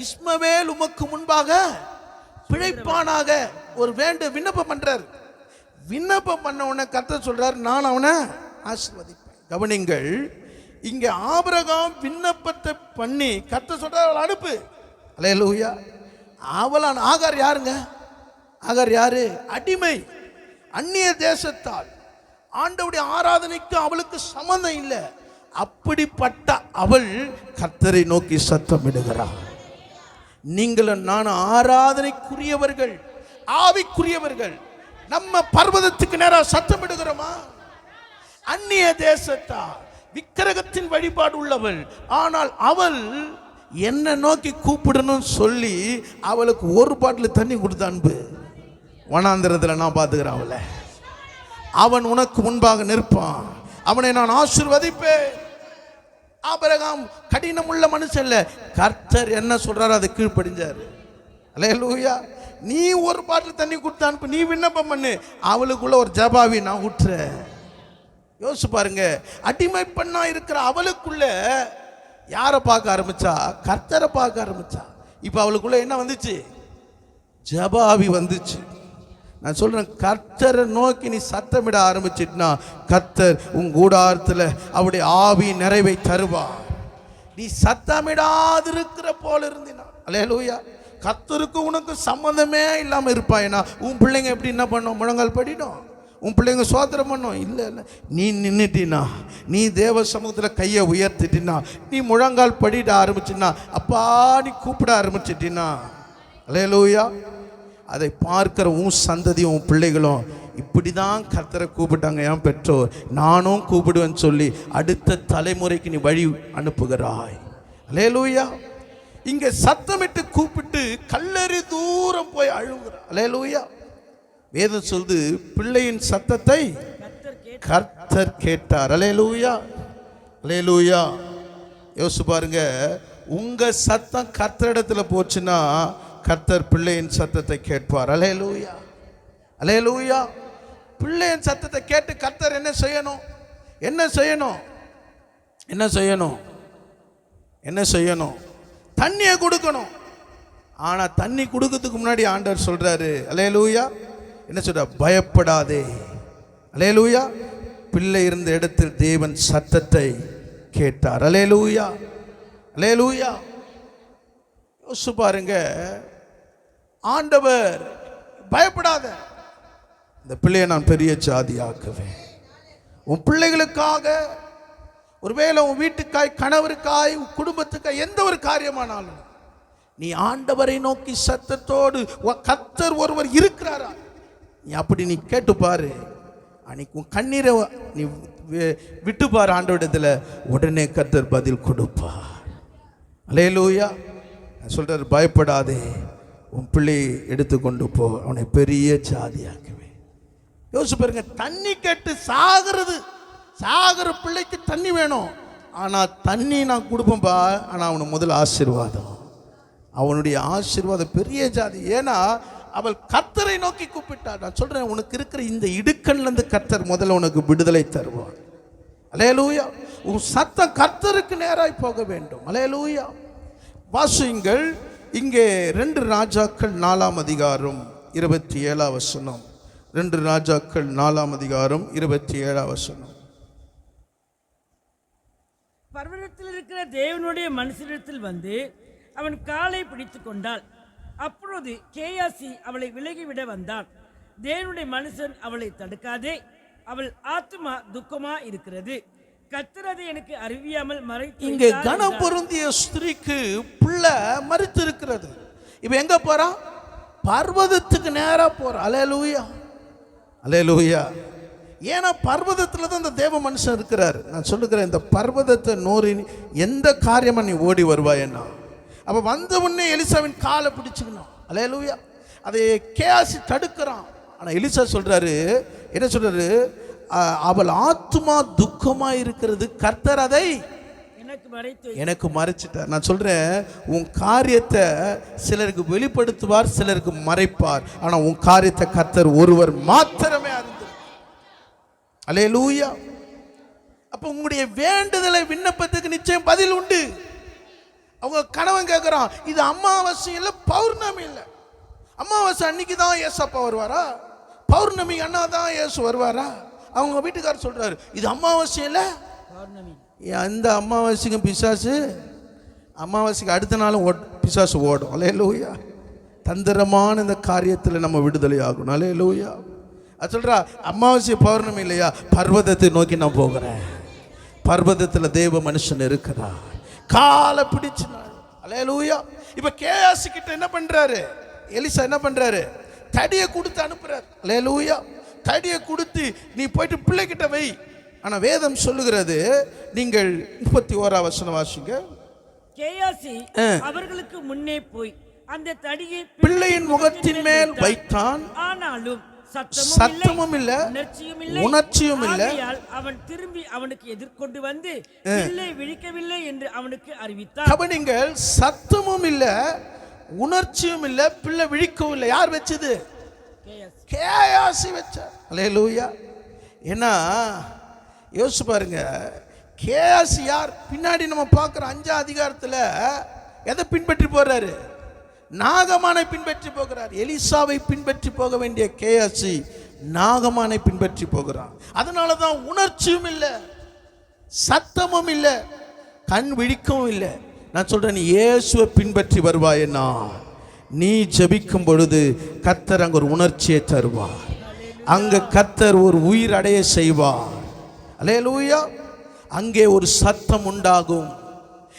இஸ்மவேல் உமக்கு முன்பாக பிழைப்பானாக ஒரு விண்ணப்பம் பண்றார். விண்ணப்பம் பண்ண உடனே கர்த்தர் சொல்றார், நான் அவனை ஆசீர்வதிப்பேன். கவனிங்கள், இங்க ஆபிரகாம் விண்ணப்பத்தை பண்ணி கர்த்தர் சொல்றார், அவளை அனுப்பு. அல்லேலூயா. அவளான் ஆகார் யாருங்க? ஆகார் யாரு? அடிமை, அந்நிய தேசத்தால். ஆண்டவருடைய ஆராதனைக்கு அவளுக்கு சம்பந்தம் இல்லை. அப்படிப்பட்ட அவள் கர்த்தரை நோக்கி சத்தமிடுகிறாள். நீங்களும் நான் ஆராதனைக்குரியவர்கள், ஆவிக்குரியவர்கள். நம்ம பர்வதத்துக்கு நேராக சத்தமிடுகிறோமா? அந்நிய தேசத்தால் விக்கிரகத்தின் வழிபாடு உள்ளவள். ஆனால் அவள் என்ன நோக்கி கூப்பிடணும் சொல்லி அவளுக்கு ஒரு பாட்டில் தண்ணி கொடுத்த அன்பு. வனாந்திரத்தில் நான் பார்த்துக்கிறேன் அவளை. அவன் உனக்கு முன்பாக நிற்பான், அவனை நான் ஆசீர்வதிப்பேன். ஆபிரகாம் கடினம் உள்ள மனுஷன் இல்ல. கர்த்தர் என்ன சொல்றாரு அதை கீழ்ப்படிஞ்சாரு. அல்லேலூயா. நீ ஒரு பாட்டில் தண்ணி கொடுத்த அனுப்பு, நீ விண்ணப்பம் பண்ணு, அவளுக்குள்ள ஒரு ஜபாவி நான் விட்டுறேன். யோசிச்சு பாருங்க, அடிமை பண்ணா இருக்கிற அவளுக்குள்ள யாரை பார்க்க ஆரம்பிச்சா? கர்த்தரை பார்க்க ஆரம்பிச்சா. இப்ப அவளுக்குள்ள என்ன வந்துச்சு? ஜபாவி வந்துச்சு. நான் சொல்றேன், கர்த்தரை நோக்கி நீ சத்தமிட ஆரம்பிச்சிட்டுனா கர்த்தர் உன் கூடாரத்தில் அவருடைய ஆவி நிறைவை தருவார். நீ சத்தமிடாதிருக்கிற போல இருந்தினா, அல்லேலூயா, கர்த்தருக்கு உனக்கு சம்மந்தமே இல்லாம இருப்பாயினா உன் பிள்ளைங்க எப்படி என்ன பண்ணும்? முழங்கால் படிடும். உன் பிள்ளைங்க சோதனை பண்ணும். இல்லை இல்லை, நீ நின்றுட்டினா, நீ தேவ சமூகத்தில் கையை உயர்த்திட்டினா, நீ முழங்கால் படிட ஆரம்பிச்சினா, அப்பா நீ கூப்பிட ஆரம்பிச்சிட்டினா, அல்லேலூயா, அதை பார்க்கிற உன் சந்ததியும் உன் பிள்ளைகளும் இப்படி தான் கர்த்தரை கூப்பிட்டாங்க என் பெற்றோர், நானும் கூப்பிடுவேன்னு சொல்லி அடுத்த தலைமுறைக்கு நீ வழி அனுப்புகிறாய். அல்லேலூயா. இங்கே சத்தமிட்டு கூப்பிட்டு கல்லறி தூரம் போய் அழுகுறார். அல்லேலூயா. வேதம் சொல்லுது, பிள்ளையின் சத்தத்தை கர்த்தர் கேட்டார். அல்லேலூயா. அல்லேலூயா. யோசிச்சு பாருங்க, உங்க சத்தம் கர்த்தரிடத்துல போச்சுன்னா கர்த்தர் பிள்ளையின் சத்தத்தை கேட்பார். அல்லேலூயா. அல்லேலூயா. பிள்ளையின் சத்தத்தை கேட்டு கர்த்தர் என்ன செய்யணும்? என்ன செய்யணும்? என்ன செய்யணும்? என்ன செய்யணும்? தண்ணியை கொடுக்கணும். ஆனா தண்ணி கொடுக்கிறதுக்கு முன்னாடி ஆண்டவர் சொல்றாரு, அல்லேலூயா, என்ன சொல்ற? பயப்படாதே. அல்லேலூயா. பிள்ளை இருந்த இடத்தில் தேவன் சத்தத்தை கேட்டார். அல்லேலூயா. அல்லேலூயா. யோசிச்சு பாருங்க, ஆண்டவர் பயப்படாத, இந்த பிள்ளையை நான் பெரிய ஜாதியாக்குவேன். உன் பிள்ளைகளுக்காக, ஒருவேளை உன் வீட்டுக்காய், கணவருக்காய், உன் குடும்பத்துக்காய் எந்த ஒரு காரியமானாலும் நீ ஆண்டவரை நோக்கி சத்தத்தோடு, கர்த்தர் ஒருவர் இருக்கிறாரா, நீ அப்படி நீ கேட்டு பாரு. அன்னைக்கு உன் கண்ணீரை நீ விட்டு பாரு ஆண்டவரிடத்துல, உடனே கர்த்தர் பதில் கொடுப்பார். அல்லேலூயா. சொல்றாரு, பயப்படாதே, உன் பிள்ளையை எடுத்துக்கொண்டு போ, அவனை பெரிய ஜாதியாக்குவேன். யோசிச்சு பாருங்க, தண்ணி கேட்டு சாகிற பிள்ளைக்கு தண்ணி வேணும். ஆனால் தண்ணி நான் கொடுப்பேன்பா, ஆனால் அவனுக்கு முதல் ஆசீர்வாதம், அவனுடைய ஆசீர்வாதம் பெரிய ஜாதி. ஏன்னா அவள் கர்த்தரை நோக்கி கூப்பிட்டாள். நான் சொல்றேன், உனக்கு இருக்கிற இந்த இடுக்கண்லேருந்து கர்த்தர் முதல்ல உனக்கு விடுதலை தருவார். அல்லேலூயா. உன் சத்தம் கர்த்தருக்கு நேராய் போக வேண்டும். அல்லேலூயா. வாசியுங்கள் இங்கே 2 ராஜாக்கள் 4ஆம் அதிகாரம் 27ஆம் வசனம். 2 ராஜாக்கள் 4ஆம் அதிகாரம் 27ஆம் வசனம். பர்வதத்தில் இருக்கிற தேவனுடைய மனுஷனிடத்தில் வந்து அவன் காலை பிடித்து கொண்டாள். அப்பொழுது கேயாசி அவளை விலகிவிட வந்தான். தேவனுடைய மனுஷன் அவளை தடுக்காதே, அவள் ஆத்துமா துக்கமா இருக்கிறது, கர்த்தர் அதை எனக்கு அறிவியாமல் மறைத்து. இங்கே கனம் பொருந்திய ஸ்திரீக்கு பிள்ளை மரித்து இருக்கிறது. இப்ப எங்க போறா? பர்வதத்துக்கு நேரா போறா. அல்லேலூயா, அல்லேலூயா. ஏன்னா பர்வதத்துல தான் இந்த தேவ மனுஷன் இருக்கிறார். நான் சொல்லுகிறேன், இந்த பர்வதத்தை நோறி எந்த காரியமா நீ ஓடி வருவாயன்னா, அப்ப வந்த உடனே எலிசாவின் காலை பிடிச்சுக்கணும். அல்லேலூயா. அதை கேயாசி தடுக்கிறான். ஆனா எலிசா சொல்றாரு, என்ன சொல்றாரு? அவள் ஆத்துமா துக்கமா இருக்கிறது, கர்த்தர் அதை எனக்கு மறைச்சிட்டார். நான் சொல்றேன், உன் காரியத்தை சிலருக்கு வெளிப்படுத்துவார், சிலருக்கு மறைப்பார். ஆனா உன் காரியத்தை கர்த்தர் ஒருவர் மாத்திரமே அறிந்து. அல்லேலூயா. அப்ப உங்களுடைய வேண்டுதலை, விண்ணப்பத்துக்கு நிச்சயம் பதில் உண்டு. அவங்க கணவன் கேட்கிறான், இது அமாவாசை இல்லை, பௌர்ணமி இல்லை. அமாவாசை அன்னைக்கு தான் ஏசப்பா வருவாரா? பௌர்ணமி அண்ணா தான் ஏசு வருவாரா? அவங்க வீட்டுக்காரர் சொல்றாரு, இது அமாவாசை இல்லை, பௌர்ணமி. அந்த அமாவாசைக்கும் பிசாசு, அமாவாசைக்கு அடுத்த நாளும் பிசாசு ஓடும். அல்லேலூயா. தந்திரமான இந்த காரியத்தில் நம்ம விடுதலை ஆகணும். அல்லேலூயா. அது சொல்றா, அமாவாசை பௌர்ணமி இல்லையா, பர்வதத்தை நோக்கி நான் போகிறேன். பர்வதத்தில் தேவ மனுஷன் இருக்கிறார். காலை பிடிச்சு. அல்லேலூயா. இப்ப கேயாசி கிட்ட என்ன பண்றாரு எலிசா? என்ன பண்றாரு? தடியை கொடுத்து அனுப்புறாரு. அல்லேலூயா. தடியை கொடுத்து நீ போயிட்டு பிள்ளை கிட்ட வை. ஆனா வேதம் சொல்லுகிறது, நீங்கள் 31ஆம் வசனம் வாசிங்க. கேயாசி அவர்களுக்கு முன்னே போய் அந்த தடியை பிள்ளையின் முகத்தின் மேல் வைத்தான். ஆனாலும் சத்தமும் இல்ல, உணர்ச்சியும் இல்ல. அவன் திரும்பி அவனுக்கு எதிர்கொண்டு வந்து பிள்ளை விழிக்கவில்லை என்று அவனுக்கு அறிவித்தார். கவனிங்கள், சத்தமும் இல்ல, உணர்ச்சியும் இல்ல, பிள்ளை விழிக்கவும் இல்லை. யார் வச்சது? கேயாசி வச்சார். அல்லேலூயா. ஏன்னா யோசிச்சு பாருங்க, கேயாசி யார்? பின்னாடி நம்ம பார்க்கிற 5ஆம் அதிகாரத்துல எதை பின்பற்றி போறாரு? நாகமானை பின்பற்றி போகிறார். எலிசாவை பின்பற்றி போக வேண்டிய கேயாசி நாகமானை பின்பற்றி போகிறான். அதனாலதான் உணர்ச்சியும் இல்லை, சத்தமும் இல்லை, கண் விழிக்கவும் இல்லை. நான் சொல்றேன், நீ இயேசுவை பின்பற்றி வருவாயன்னா, நீ ஜெபிக்கும் பொழுது கர்த்தர் அங்க ஒரு உணர்ச்சியை தருவார். அங்க கர்த்தர் ஒரு உயிர் அடைய செய்வார். அல்லேலூயா. அங்கே ஒரு சத்தம் உண்டாகும்.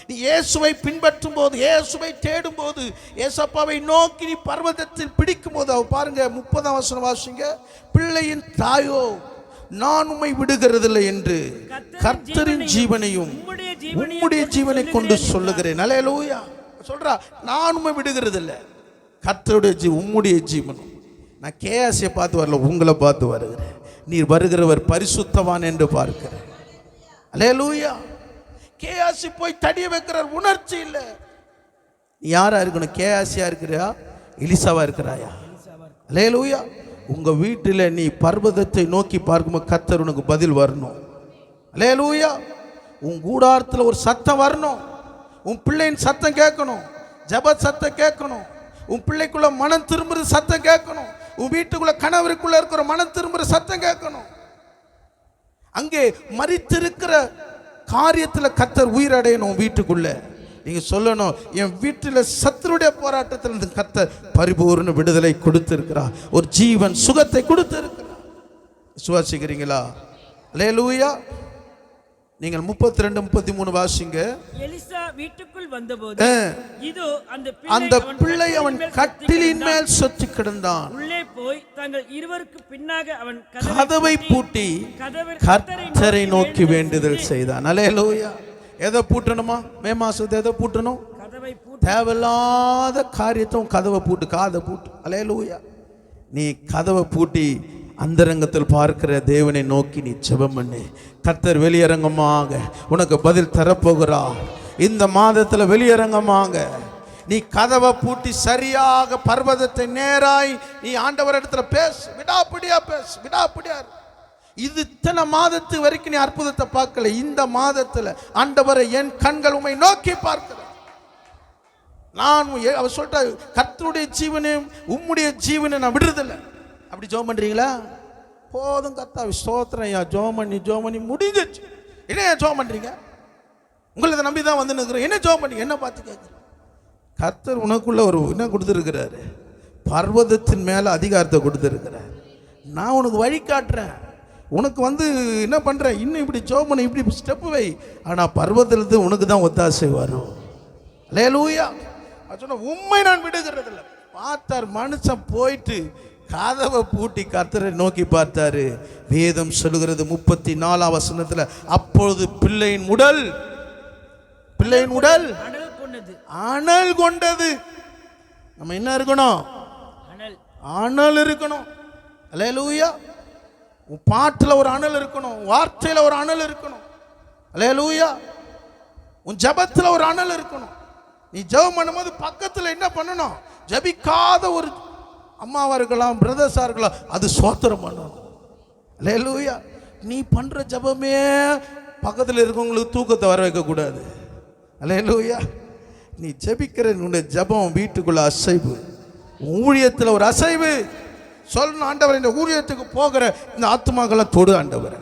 நீ இயேசுவை பின்பற்றும் போது, இயேசுவை தேடும் போது, ஏசப்பாவை நோக்கி நீ பர்வதத்தில் பிடிக்கும் போது, பாருங்க 30ஆம் வசனம் வாசிங்க. பிள்ளையின் தாயோ நான் உம்மை விடுகிறதில்லை என்று கர்த்தரின் ஜீவனையும் உம்முடைய ஜீவனை கொண்டு சொல்லுகிறேன். அல்லேலூயா. சொல்றா, நான் உம்மை விடுகிறதில்லை, கர்த்தருடைய உம்முடைய ஜீவனும். நான் கேயாசியை பார்த்து வரல, உங்களை பார்த்து வருகிறேன். நீர் வருகிறவர் பரிசுத்தவான் என்று பார்க்கிறேன். அல்லேலூயா. கேயாசி போய் தடிய வைக்கிறார், உணர்ச்சி இல்லை. நீ யாரா இருக்கணும்? கேயாசியா இருக்கிறியா, எலிசாவா இருக்கிறாயா? அல்லேலூயா. உங்க வீட்டில் நீ பர்வதத்தை நோக்கி பார்க்கும்போது கர்த்தர் உனக்கு பதில் வரணும். அல்லேலூயா. உன் கூடாரத்தில் ஒரு சத்தம் வரணும். உன் பிள்ளையின் சத்தம் கேட்கணும், ஜப சத்தம் கேட்கணும். உன் பிள்ளைக்குள்ள மனம் திரும்புற சத்தம் கேட்கணும். உன் வீட்டுக்குள்ள கணவருக்குள்ள இருக்கிற மனம் திரும்புற சத்தம் கேட்கணும். அங்கே மரித்திருக்கிற காரியத்தில் கர்த்தர் உயிரடையணும். வீட்டுக்குள்ள நீங்க சொல்லணும், என் வீட்டில் சத்துருடைய போராட்டத்திலிருந்து கர்த்தர் பரிபூர்ண விடுதலை கொடுத்திருக்கிறார், ஒரு ஜீவன் சுகத்தை கொடுத்திருக்கிறார். விசுவாசிக்கிறீங்களா? அல்லேலூயா. நீங்கள் 32 33 வாசிங்க. எலிசா வீட்டுக்குள் வந்தபோது இதோ அந்த பிள்ளை அவன் கட்டிலின் மேல் சொத்தி கிடந்தான். உள்ளே போய் தங்கள் இருவருக்கு பின்னாக அவன் கதவை பூட்டி கர்த்தரை நோக்கி வேண்டுதல் செய்தான். அல்லேலூயா. எதை பூட்டணுமா? மே மாசத்தை எதை பூட்டணும்? கதவை பூட்டி. தேவையில்லாத காரியத்தை கதவை பூட்டு, காதை பூட்டு. அல்லேலூயா. நீ கதவை பூட்டி அந்தரங்கத்தில் பார்க்கிற தேவனை நோக்கி நீ ஜெபம் பண்ணு. கர்த்தர் வெளியரங்கமாக உனக்கு பதில் தரப்போகிறார். இந்த மாதத்தில் வெளியரங்கமாக நீ கதவை பூட்டி சரியாக பர்வதத்தை நேராய் நீ ஆண்டவர் இடத்துல பேசு, விடாப்பிடியா பேசு, விடாப்பிடியா. இது இத்தனை மாதத்து வரைக்கும் நீ அற்புதத்தை பார்க்கல. இந்த மாதத்தில் ஆண்டவரை என் கண்கள் உம்மை நோக்கி பார்க்கிற. நான் அவர் சொல்லிட்ட கர்த்தருடைய ஜீவனையும் உம்முடைய ஜீவனை நான் விடுறதில்லை. அப்படி ஜோம் பண்றீங்களா? போதும் கர்த்தாவே ஸ்தோத்திரம் ஐயா, ஜோம் பண்ணி முடிஞ்சிச்சு. என்ன ஜோம் பண்றீங்க? உங்களை நம்பி தான் வந்து நிற்கிறேன். என்ன ஜோம் பண்ணி என்ன பார்த்து கேட்குறேன்? கர்த்தர் உனக்குள்ள ஒரு என்ன கொடுத்துருக்கிறாரு, பர்வதத்தின் மேலே அதிகாரத்தை கொடுத்துருக்கிறார். நான் உனக்கு வழி காட்டுறேன், உனக்கு வந்து என்ன பண்ணுறேன், இன்னும் இப்படி ஜோம் பண்ணி இப்படி ஸ்டெப்பு வை. ஆனால் பர்வதத்திலிருந்து உனக்கு தான் ஒத்தாசை வரும். அல்லேலூயா. சொன்ன உண்மை நான் விடுகிறதில்ல. பார்த்தார் மனுஷன் போயிட்டு கதவை பூட்டி கர்த்தரை நோக்கி பார்த்தாரு. வேதம் சொல்லுகிறது 34 வசனத்துல, அப்பொழுது பிள்ளையின் உடல் அனல் கொண்டது. நம்ம என்ன இருக்கணும்? அனல் இருக்கணும். அல்லேலூயா. உன் பாட்டுல ஒரு அனல் இருக்கணும், வார்த்தையில ஒரு அனல் இருக்கணும். அல்லேலூயா. உன் ஜபத்துல ஒரு அனல் இருக்கணும். நீ ஜெபம் பண்ணும்போது பக்கத்துல என்ன பண்ணணும்? ஜபிக்காத ஒரு அம்மாவா இருக்கலாம், பிரதர்ஸா இருக்கலாம், அது சோத்திரம் பண்ணணும். அல்லேலூயா. நீ பண்ற ஜபமே பக்கத்தில் இருக்கவங்களுக்கு தூக்கத்தை வர வைக்க கூடாது. அல்லேலூயா. நீ ஜபிக்கிற உன்னுடைய ஜபம் வீட்டுக்குள்ள அசைவு, ஊழியத்தில் ஒரு அசைவு. சொல்லணும், ஆண்டவர் இந்த ஊழியத்துக்கு போகிற இந்த ஆத்மாக்களை தொடு ஆண்டவர்.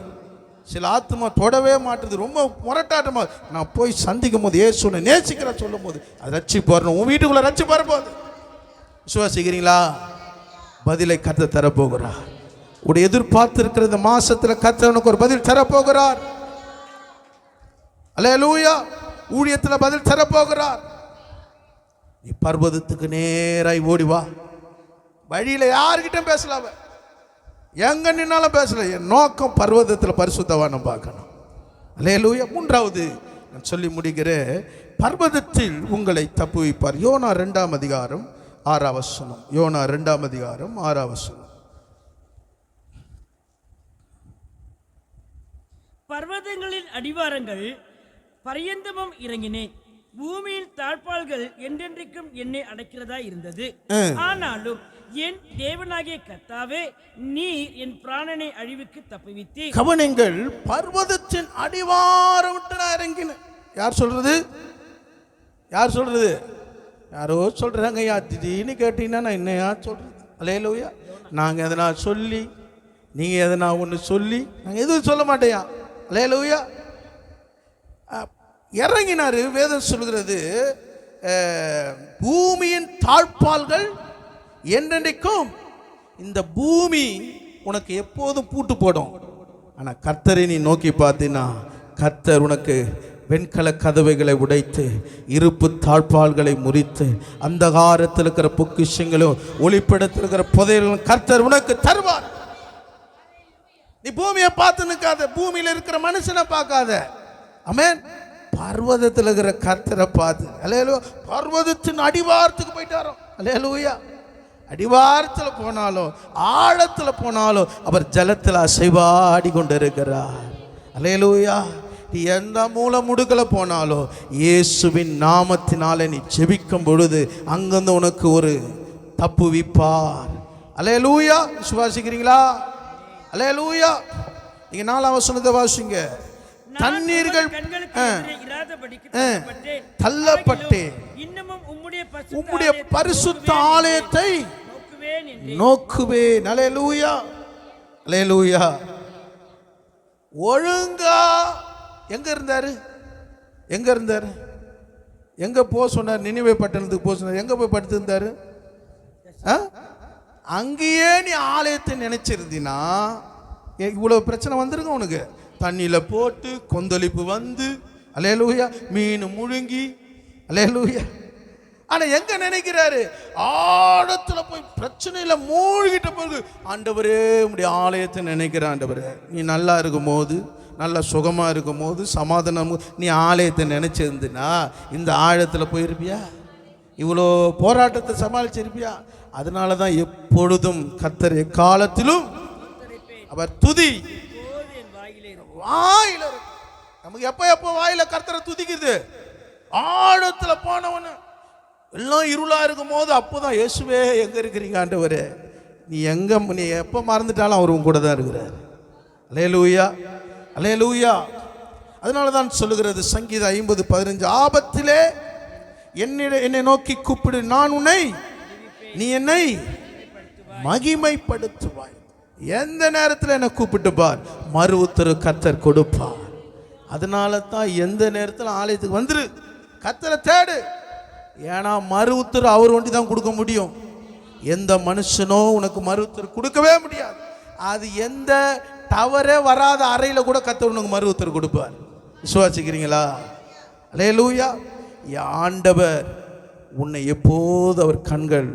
சில ஆத்மா தொடவே மாட்டுது, ரொம்ப முரட்டாட்டமா. நான் போய் சந்திக்கும் போது ஏசுனை நேசிக்கிற சொல்லும் போது அது ரட்சி போறணும், உன் வீட்டுக்குள்ள ரட்சி போறது. விசுவாசிக்கிறீங்களா? பதிலை கர்த்தர் தரப்போகிறார். உடைய எதிர்பார்த்து இருக்கிற இந்த மாசத்துல கர்த்தர் உனக்கு ஒரு பதில் தரப்போகிறார். அல்லேலூயா. ஊழியத்துல பதில் தரப்போகிறார். நீ பர்வதத்துக்கு நேராய் ஓடி வா. வழியில யாருக்கிட்ட பேசலாம், எங்க நின்னாலும் பேசல. என் நோக்கம் பர்வதத்தில் பரிசுத்தவான பார்க்கணும். அல்லேலூயா. மூன்றாவது நான் சொல்லி முடிக்கிறேன், பர்வதத்தில் உங்களை தப்புவிப்பார். யோனா 2ஆம் அதிகாரம் 6ஆம் வசனம். யோனா 2ஆம் அதிகாரம் 6ஆம் வசனம். பர்வதங்களின் அடிவாரங்கள் பரியந்தமும் இறங்கினேன், பூமியின் தாழ்பால்கள் என்றென்றைக்கும் என்னை அடைக்கிறதா இருந்தது. ஆனாலும் என் தேவனாகிய கர்த்தாவே, நீர் என் பிராணனை அழிவுக்கு தப்புவித்து. கவனிங்கள், பர்வதத்தின் அடிவாரம் விட்டு நான் இறங்கினேன். யார் சொல்றது? யார் சொல்றது? யாரோ சொல்றாங்க. ஐயா திடீர்னு கேட்டீங்கன்னா நான் என்னையா சொல்றது? அல்லேலூயா. நாங்கள் எதனா சொல்லி நீங்கள் எதனா ஒன்று சொல்லி நாங்கள் எதுவும் சொல்ல மாட்டேயா. அல்லேலூயா. இறங்கினாரு. வேதம் சொல்கிறது, பூமியின் தாழ்பால்கள் என்றென்றைக்கும். இந்த பூமி உனக்கு எப்போதும் பூட்டு போடும். ஆனால் கர்த்தரை நீ நோக்கி பார்த்தீங்கன்னா கர்த்தர் உனக்கு வெண்கல கதவைகளை உடைத்து இருப்பு தாழ்பால்களை முறித்து அந்தகாரத்தில் இருக்கிற பொக்கிஷங்களும் ஒளிப்படத்தில் இருக்கிற புதையல்களும் கர்த்தர் உனக்கு தருவார். நீ பூமியை பார்த்து நிற்காத, பூமியில் இருக்கிற மனுஷனை பார்க்காத. ஆமென். பர்வதத்தில் இருக்கிற கர்த்தரை பார்த்து. அல்லேலூயா. பர்வதத்தின் அடிவாரத்துக்கு போயிட்டாரோ. அல்லேலூயா. அடிவாரத்தில் போனாலும் ஆழத்தில் போனாலும் அவர் ஜலத்தில் அசைவாடி கொண்டு இருக்கிறார். அல்லேலூயா. நீ எந்த மூல முடுக்கல போனாலும் இயேசுவின் நாமத்தினாலே நீ ஜெபிக்கும் பொழுது அங்கிருந்து உனக்கு ஒரு தப்பு விப்பார். அல்லேலூயா. விசுவாசிக்கிறீங்களா? அல்லேலூயா. நீங்க 4ஆம் வசனத்தை வாசிங்க. தண்ணீர்கள் தள்ளப்பட்டேன், இன்னமும் உம்முடைய பரிசுத்த ஆலயத்தை நோக்குவேன். அல்லேலூயா. அல்லேலூயா. ஒழுங்கா எங்க இருந்தாரு? எங்க இருந்தாரு? எங்க போக சொன்னார்? நினிவே பட்டணத்துக்கு போக சொன்னார். எங்க போய் படுத்திருந்தாரு? அங்கேயே நீ ஆலயத்தை நினைச்சிருந்தீனா இவ்வளவு பிரச்சனை வந்திருக்கும் உனக்கு. தண்ணியில போட்டு கொந்தளிப்பு வந்து, அல்லேலூயா, மீன் முழுங்கி, அல்லேலூயா. ஆனா எங்க நினைக்கிறாரு? ஆழத்துல போய் பிரச்சனையில மூழ்கிட்ட போது, ஆண்டவரே உம்முடைய ஆலயத்தை நினைக்கிற ஆண்டவரே, நீ நல்லா இருக்கும் போது, நல்லா சுகமா இருக்கும் போது, சமாதானம், நீ ஆலயத்தை நினைச்சிருந்துனா இந்த ஆழத்துல போயிருப்பியா? இவ்வளோ போராட்டத்தை சமாளிச்சிருப்பியா? அதனால தான் எப்பொழுதும் கர்த்தர் எக்காலத்திலும் அவர் துதி வாயில. நமக்கு எப்போ வாயில கர்த்தரை துதிக்குது? ஆழத்துல போனவனு எல்லாம் இருளா இருக்கும் போது, அப்போதான் இயேசுவே எங்க இருக்கிறீங்க ஆண்டவரே, நீ எப்போ மறந்துட்டாலும் அவர் உங்க கூட தான் இருக்கிறார். அல்லேலூயா, அல்லேலூயா. அதனால தான் சொல்லுகிறது சங்கீதம் 50:15, ஆபத்திலே என்னை நோக்கி கூப்பிடு, நான் உன்னை, நீ என்னை மகிமைப்படுத்துவாய். எந்த நேரத்தில் என்னை கூப்பிட்டு பார், மறு உத்தரவு கர்த்தர் கொடுப்பார். அதனால தான் எந்த நேரத்தில் ஆலயத்துக்கு வந்துரு, கர்த்தரை தேடு. ஏன்னா மறு உத்தரவு அவர் ஒண்டி தான் கொடுக்க முடியும். எந்த மனுஷனோ உனக்கு மறு உத்தரவு கொடுக்கவே முடியாது. அது எந்த டவரே வராத அறையில் கூட கர்த்தர் உனக்கு மறு உத்தரவு கொடுப்பார். விசுவாசிக்கிறீங்களா? அல்லேலூயா. ஆண்டவர் உன்னை எப்போது அவர் கண்கள்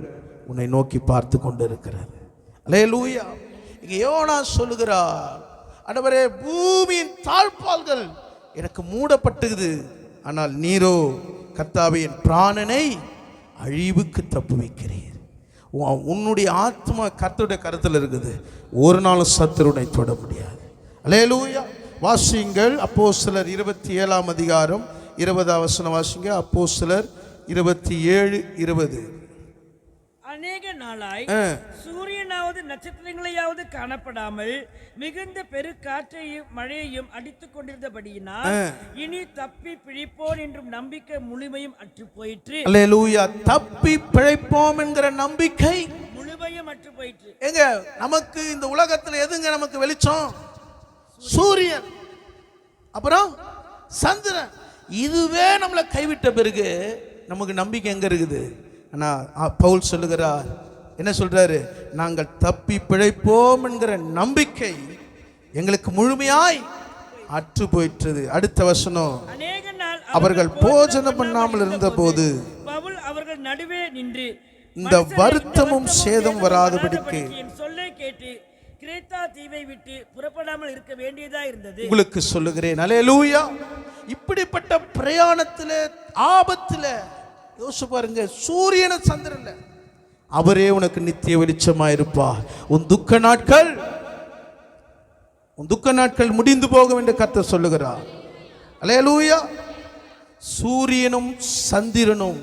உன்னை நோக்கி பார்த்து கொண்டு இருக்கிறது. அல்லேலூயா. இங்க யோனா சொல்லுகிறார், ஆண்டவரே பூமியின் தாழ்பால்கள் எனக்கு மூடப்பட்டது, ஆனால் நீரோ கர்த்தாவே என் பிராணனை அழிவுக்கு தப்புவிக்கிறீர். உன்னுடைய ஆத்மா கர்த்தருடைய கருத்தில் இருக்குது. ஒரு நாளும் சத்துருனை தொட முடியாது. அல்லேலூயா. வாசியுங்கள் அப்போஸ்தலர் 27:20 வாசிங்க. அப்போஸ்தலர் 27:20. அநேக நாளாய் சூரியனாவது நட்சத்திரங்களையாவது காணப்படாமல் மிகுந்த பெருக்காற்றையும் மழையையும் அடித்துக் கொண்டிருந்தபடியினால் இனி தப்பி பிழைப்போம் என்றும் நம்பிக்கை முழுமையும் அற்று போயிற்று. அல்லேலூயா. தப்பி பிழைப்போம் என்கிற நம்பிக்கை முழுமையும் அற்று போயிற்று. எங்க நமக்கு இந்த உலகத்துல எதுங்க நமக்கு வெளிச்சம்? சூரியன், அப்புறம் சந்திரன். இதுவே நம்மளை கைவிட்ட பிறகு நமக்கு நம்பிக்கை எங்க இருக்குது? ஆனா பவுல் சொல்லுகிறார், என்ன சொல்றாரு? நாங்கள் தப்பி பிழைப்போம் என்கிற நம்பிக்கை எங்களுக்கு முழுமையாய் அற்று போயிற்றது. அடுத்த வசனம், அநேக நாள் அவர்கள் போஜனம் பண்ணாமல் இருந்த போது பவுல் அவர்கள் நடுவே நின்று இந்த வருத்தமும் சேதம் வராதபடிக்கு சொல்லை கேட்டு கிரேத்தா தீவை விட்டு புறப்படாமல் இருக்க வேண்டியதா இருந்தது. உங்களுக்கு சொல்லுகிறேன், அல்லேலூயா. இப்படிப்பட்ட பிரயாணத்தில் ஆபத்துல யோசிச்சு பாருங்க, சூரியன சந்திரன்ல அவரே உனக்கு நித்திய வெளிச்சமா இருப்பார். உன் துக்க நாட்கள் முடிந்து போகும் என்று கர்த்தர் சொல்லுகிறார். அல்லேலூயா. சூரியனும் சந்திரனும்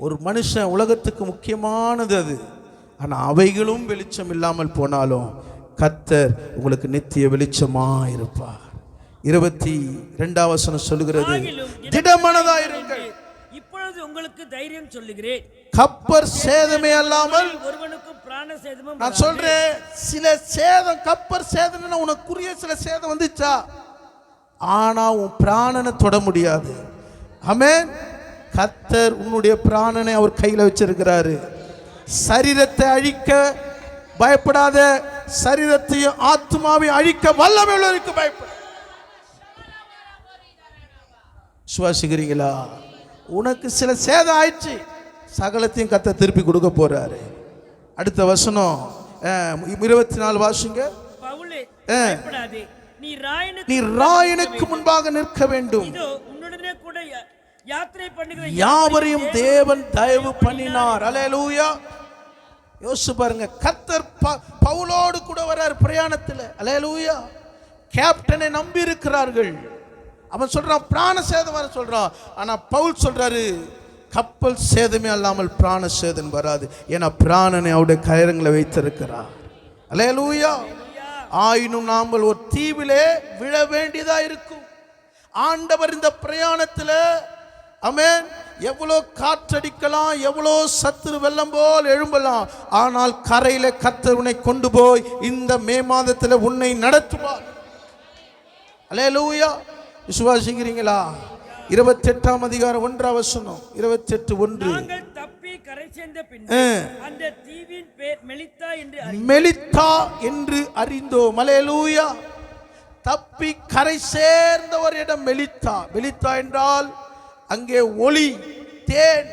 ஒரு மனுஷன் உலகத்துக்கு முக்கியமானது அது. ஆனா அவைகளும் வெளிச்சம் இல்லாமல் போனாலும் கர்த்தர் உங்களுக்கு நித்திய வெளிச்சமா இருப்பார். 22 வசனம் சொல்லுகிறது, திடமனதாயிருங்கள், இப்பொழுது உங்களுக்கு தைரியம் சொல்லுகிறேன், கப்பர் சேதமே அல்லாமல் ஒருவனுக்கும் பிராண சேதமும். நான் சொல்றேன், சில சேதம், கப்பர் சேதம்னா உனக்குரிய சில சேதம் வந்துச்சா, ஆனா உன் பிராணனை தொட முடியாது. ஆமென். கர்த்தர் உன்னுடைய பிராணனை அவர் கையில வச்சிருக்கிறாரு. சரீரத்தை அழிக்க பயப்படாத, சரீரத்தையும் ஆத்மாவையும் அழிக்க வல்லமை உள்ளவருக்கு பயப்பட. சுவாசிக்கிறீங்களா? உனக்கு சில சேதம் ஆயிடுச்சு, சகலத்தையும் கர்த்தர் திருப்பி கொடுக்க போறாரு. அடுத்த வசனம் 24 வாசிங்க. பவுலே, பயப்படாதே, நீ ராயனுக்கு முன்பாக நிற்க வேண்டும். இதோ உன்னுடனே கூட யாத்திரை பண்ணுகிற யாவரையும் தேவன் தயவு பண்ணினார். அல்லேலூயா. யோசிச்சு பாருங்க, கர்த்தர் பவுலோடு கூட வர்றார் பிரயாணத்தில். அல்லேலூயா. கேப்டனை நம்பி இருக்கிறார்கள். அவன் சொல்றான் பிராண சேதம் வர சொல்றான். ஆனா பவுல் சொல்றாரு, கப்பல் சேதமே அல்லாமல் பிராண சேதம் வராது, ஏன்னா பிராணனை அவருடைய கயிறுங்களை வைத்திருக்கிறார். அல்லேலூயா. ஆயினும் நாங்கள் ஒரு தீவிலே விழ வேண்டியதா இருக்கும். ஆண்டவர் இந்த பிரயாணத்தில், ஆமென், எவ்வளோ காற்றடிக்கலாம், எவ்வளோ சத்துரு வெள்ளம் போல் எழும்பலாம், ஆனால் கரையில கர்த்தர் உன்னை கொண்டு போய் இந்த மே மாதத்தில் உன்னை நடத்துவார். அல்லேலூயா. விசுவாசிக்கிறீங்களா? 28ஆம் அதிகாரம் 1ஆம் வசனம். 28:1. நாங்கள் தப்பி கரை சேர்ந்த பின் அந்த தீவின் பேர் மெலித்தா என்று அறிந்தோம். அல்லேலூயா. தப்பி கரை சேர்ந்த ஒரு இடம் மெலித்தா. மெலித்தா என்றால் அங்கே ஒளி, தேன்.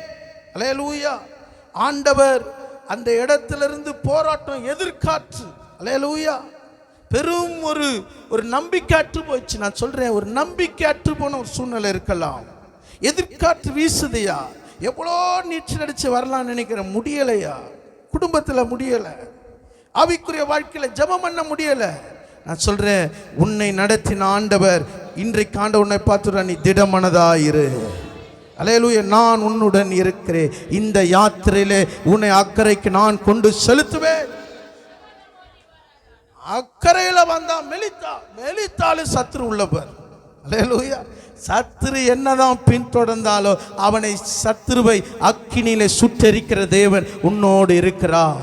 அல்லேலூயா. ஆண்டவர் அந்த இடத்திலிருந்து போராட்டம், எதிர்காற்று. அல்லேலூயா. பெரும் ஒரு நம்பிக்கையற்று போயிடுச்சு. நான் சொல்றேன், ஒரு நம்பிக்கையற்று போன ஒரு சூழ்நிலை இருக்கலாம். எதிர்காற்று வீசுதையா, எவ்வளோ நீச்சல் அடிச்சு வரலாம் நினைக்கிற, முடியலையா, குடும்பத்தில் முடியல, ஆவிக்குரிய வாழ்க்கையில ஜெபம் பண்ண முடியல. நான் சொல்றேன், உன்னை நடத்தின ஆண்டவர் இன்றைக்கு ஆண்டவர் உன்னை பார்த்துடா, நீ திடமனதாயிரு. அல்லேலூயா. நான் உன்னுடன் இருக்கிறேன். இந்த யாத்திரையிலே உன்னை அக்கறைக்கு நான் கொண்டு செலுத்துவேன். அக்கறையில வந்தா மெலித்தாலும் சத்துரு உள்ளவர். அல்லேலூயா. சத்துரு என்னதான் பின்தொடர்ந்தாலோ அவனை, சத்துருவை அக்கினியிலே சுட்டெரிக்கிற தேவன் உன்னோடு இருக்கிறார்.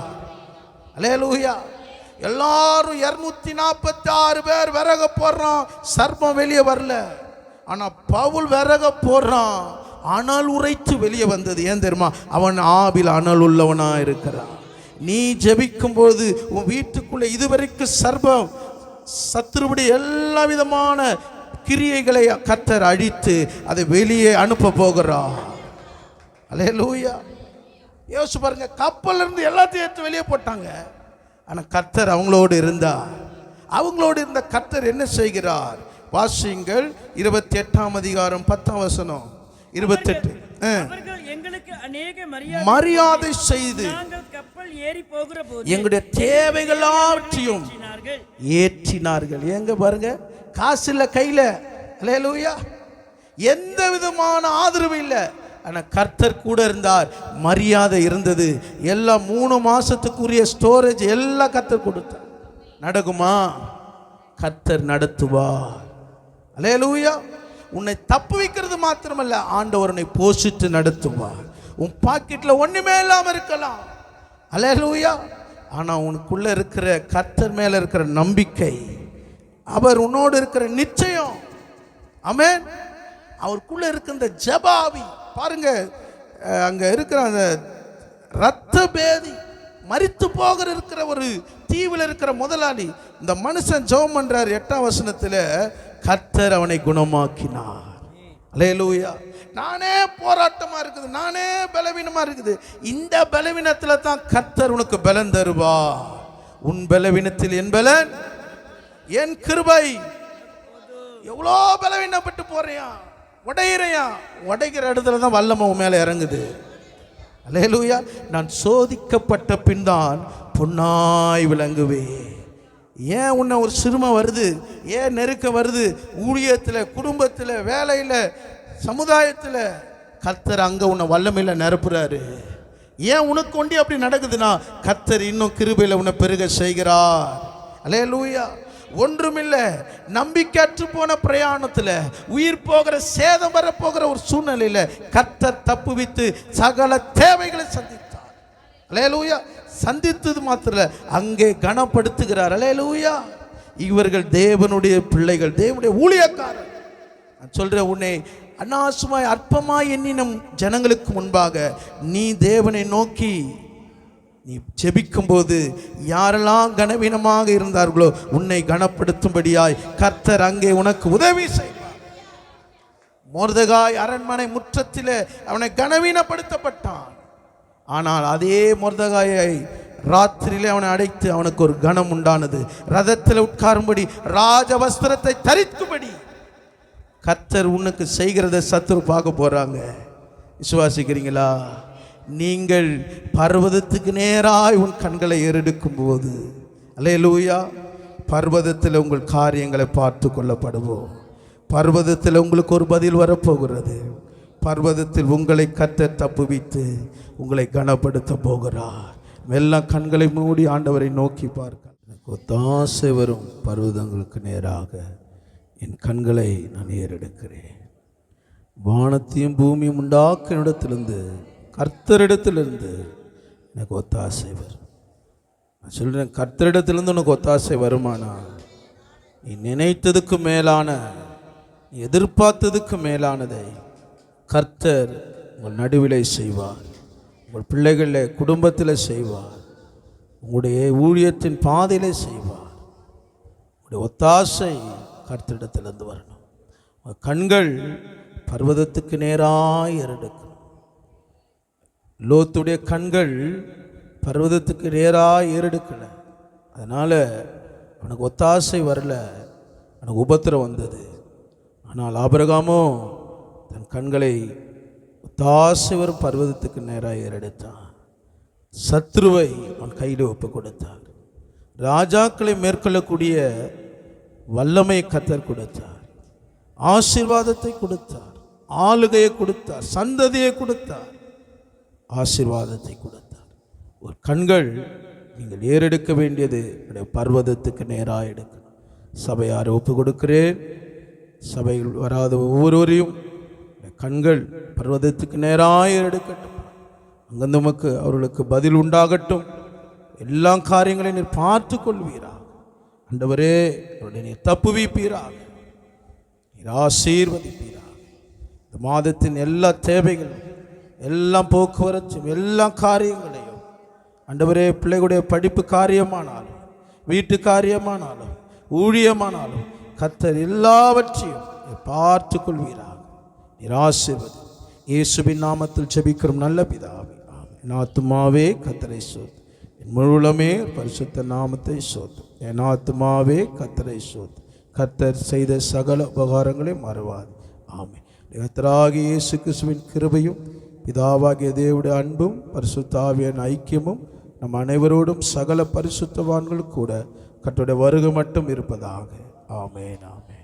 அல்லேலூயா. எல்லாரும் 246 பேர் விறக போடுறான், சர்ப்பம் வெளியே வரல. ஆனா பவுல் விறக போடுறான், அனல் உரைத்து வெளியே வந்தது. ஏன் தெரியுமா? அவன் ஆவியில் அனல் உள்ளவனா இருக்கிறான். நீ ஜெபிக்கும் போது உன் வீட்டுக்குள்ளே இதுவரைக்கும் சர்ப்பம், சத்துருவுடைய எல்லா விதமான கிரியைகளை கர்த்தர் அழித்து அதை வெளியே அனுப்ப போகிறார். அல்லேலூயா. யோசிச்சு பாருங்க, கப்பல்ல இருந்து எல்லாத்தையும் எடுத்து வெளியே போட்டாங்க. ஆனா கர்த்தர் அவங்களோடு இருந்தார். அவங்களோடு இருந்த கர்த்தர் என்ன செய்கிறார்? வாசியுங்கள். 28ஆம் அதிகாரம் 10ஆம் வசனம். 28. எங்களுக்கு அநேக மரியாதை செய்து கப்பல் ஏறி போகிற போது எங்களுடைய தேவைகளாவற்றையும் ஏற்றினார்கள். எங்க பாருங்க, காசு இல்ல கையில. அல்லேலூயா. எந்த விதமான ஆதரவு இல்லை. ஆனா கர்த்தர் கூட இருந்தார், மரியாதை இருந்தது. எல்லாம் 3 மாசத்துக்குரிய ஸ்டோரேஜ் எல்லாம் கர்த்தர் கொடுத்தார். நடக்குமா? கர்த்தர் நடத்துவார். அல்லேலூயா. உன்னை தப்பு வைக்கிறது மாத்திரமல்ல, ஆண்டவர் உன்னை போஷித்து நடத்துவார். உன் பாக்கெட்ல ஒண்ணுமே இல்லாம இருக்கலாம். அல்லேலூயா. ஆனா உனக்குள்ள இருக்கிற கர்த்தர் மேல இருக்கிற நம்பிக்கை, அவர் உன்னோடு இருக்கிற நிச்சயம், ஆமென், அவருக்குள்ள இருக்கிற இந்த ஜெபாவி பாருங்க. அங்க இருக்கிற அந்த இரத்த பேதி, மரித்து போகிற இருக்கிற ஒரு தீவில் இருக்கிற முதலாளி, இந்த மனுஷன் ஜெபம் பண்றார். 8ஆம் வசனத்துல கர்த்தர் அவனை குணமாக்கினார். அல்லேலூயா. நானே போராட்டமா இருக்குது, நானே பலவீனமா இருக்குது. இந்த பலவீனத்துல தான் கர்த்தர் உனக்கு பலன் தருவா. உன் பலவீனத்தில் என் பலன், என் கிருபை. எவ்வளோ பலவீனப்பட்டு போறியா, உடையிறையா, உடைக்கிற இடத்துல தான் வல்லமை உன் மேல இறங்குது. அல்லேலூயா. நான் சோதிக்கப்பட்ட பின் தான் பொன்னாய் விளங்குவே. ஏன் உன்னை ஒரு சிறுமை வருது, ஏன் நெருக்கம் வருது, ஊழியத்தில், குடும்பத்தில், வேலையில், சமுதாயத்தில், கர்த்தர் அங்கே உன்னை வல்லமையில் நிரப்புறாரு. ஏன் உனக்கு ஒண்டி அப்படி நடக்குதுன்னா, கர்த்தர் இன்னும் கிருபையில் உன்னை பெருக செய்கிறார். அல்லேலூயா. ஒன்றுமில்லை, நம்பிக்கையற்று போன பிரயாணத்தில், உயிர் போகிற, சேதம் வரப்போகிற ஒரு சூழ்நிலையில் கர்த்தர் தப்புவித்து சகல தேவைகளை சந்தித்தார். அல்லேலூயா. சந்தித்தது மாத்திர அங்கே கனப்படுத்துகிறார். அல்லேலூயா. இவர்கள் தேவனுடைய பிள்ளைகள், தேவனுடைய ஊழியக்காரர். நான் சொல்றேன், உன்னை அனாசுமாய் அற்பமாய் எண்ணினும் ஜனங்களுக்கு முன்பாக நீ தேவனை நோக்கி நீ ஜெபிக்கும் போது யாரெல்லாம் கனவீனமாக இருந்தார்களோ உன்னை கனப்படுத்தும்படியாய் கர்த்தர் அங்கே உனக்கு உதவி செய்வார். மொர்தெகாய் அரண்மனை முற்றத்திலே அவனை கனவீனப்படுத்தப்பட்டான். ஆனால் அதே மொர்தெகாயை ராத்திரியிலே அவனை அடைத்து அவனுக்கு ஒரு கனம் உண்டானது. ரதத்தில் உட்காரும்படி, ராஜ வஸ்திரத்தை தரிக்கும்படி கர்த்தர் உனக்கு செய்கிறத சத்துரு பார்க்க போறாங்க. விசுவாசிக்கிறீங்களா? நீங்கள் பர்வதத்துக்கு நேராய் உன் கண்களை ஏறெடுக்கும் போது, அல்லேலூயா, பர்வதத்தில் உங்கள் காரியங்களை பார்த்து கொள்ளப்படுவோம். பர்வதத்தில் உங்களுக்கு ஒரு பதில் வரப்போகிறது. பர்வதத்தில் உங்களை கர்த்தர் தப்புவித்து உங்களை கனப்படுத்த போகிறார். எல்லாம் கண்களை மூடி ஆண்டவரை நோக்கி பார்க்க. எனக்கு ஒத்தாசை வரும் பர்வதங்களுக்கு நேராக என் கண்களை நான் ஏறெடுக்கிறேன். வானத்தையும் பூமியும் உண்டாக்கின இடத்திலிருந்து, கர்த்தரிடத்திலிருந்து எனக்கு ஒத்தாசை வரும். நான் சொல்கிறேன், கர்த்தரிடத்திலிருந்து உனக்கு ஒத்தாசை வருமானா, நீ நினைத்ததுக்கு மேலான எதிர்பார்த்ததுக்கு மேலானதை கர்த்தர் உங்கள் நடுவிலே செய்வார். உங்கள் பிள்ளைகள குடும்பத்தில் செய்வார். உங்களுடைய ஊழியத்தின் பாதையிலே செய்வார். உங்களுடைய ஒத்தாசை கர்த்தரிடத்திலிருந்து வரணும். உங்கள் கண்கள் பர்வதத்துக்கு நேராக ஏறெடுக்கணும். லோத்துடைய கண்கள் பர்வதத்துக்கு நேராக ஏறெடுக்கலை. அதனால் அவனுக்கு ஒத்தாசை வரல, அவனுக்கு உபத்திரம் வந்தது. ஆனால் ஆபிரகாமோ தன் கண்களை ஒத்தாசை வரும் பர்வதத்துக்கு நேராக ஏறெடுத்தான். சத்ருவை அவன் கையில் ஒப்பு கொடுத்தார். ராஜாக்களை மேற்கொள்ளக்கூடிய வல்லமை கர்த்தர் கொடுத்தார். ஆசீர்வாதத்தை கொடுத்தார். ஆளுகையை கொடுத்தார். சந்ததியை கொடுத்தார். ஆசீர்வாதத்தை கொடுத்தார். ஒரு கண்கள் நீங்கள் ஏறெடுக்க வேண்டியது பர்வதத்துக்கு நேராக எடுக்கணும். சபையாரை ஒப்பு கொடுக்கிறேன். சபையில் வராத ஒவ்வொருவரையும் கண்கள் பர்வதத்துக்கு நேராக ஏறெடுக்கட்டும். அங்கிருந்து நமக்கு அவர்களுக்கு பதில் உண்டாகட்டும். எல்லா காரியங்களையும் நீர் பார்த்து கொள்வீராக. ஆண்டவரே, அவருடைய நீர் தப்புவிப்பீராக, நீர் ஆசீர்வதிப்பீராக. இந்த மாதத்தின் எல்லா தேவைகளும், எல்லா போக்குவரத்தும், எல்லா காரியங்களையும் ஆண்டவரே, பிள்ளைகளுடைய படிப்பு காரியமானாலும், வீட்டு காரியமானாலும், ஊழியமானாலும் கர்த்தர் எல்லாவற்றையும் பார்த்து கொள்வீராக. நீர் ஆசீர்வதி. இயேசுவின் நாமத்தில் ஜெபிக்கிறோம் நல்ல பிதாவே, ஆமென். என் ஆத்துமாவே கர்த்தரை சோத்து, என் முழுவதுமே பரிசுத்த நாமத்தை சோத்து. என் ஆத்துமாவே கர்த்தரை சோத்து. கர்த்தர் செய்த சகல உபகாரங்களை மறவாது. ஆமென். கர்த்தராகிய இயேசு கிறிஸ்துவின் கிருபையும் பிதாவாகிய தேவனுடைய அன்பும் பரிசுத்த ஆவியின் ஐக்கியமும் நம் அனைவரோடும் சகல பரிசுத்தவான்கள் கூட கர்த்தருடைய வருகை மட்டும் இருப்பதாக. ஆமென், ஆமென்.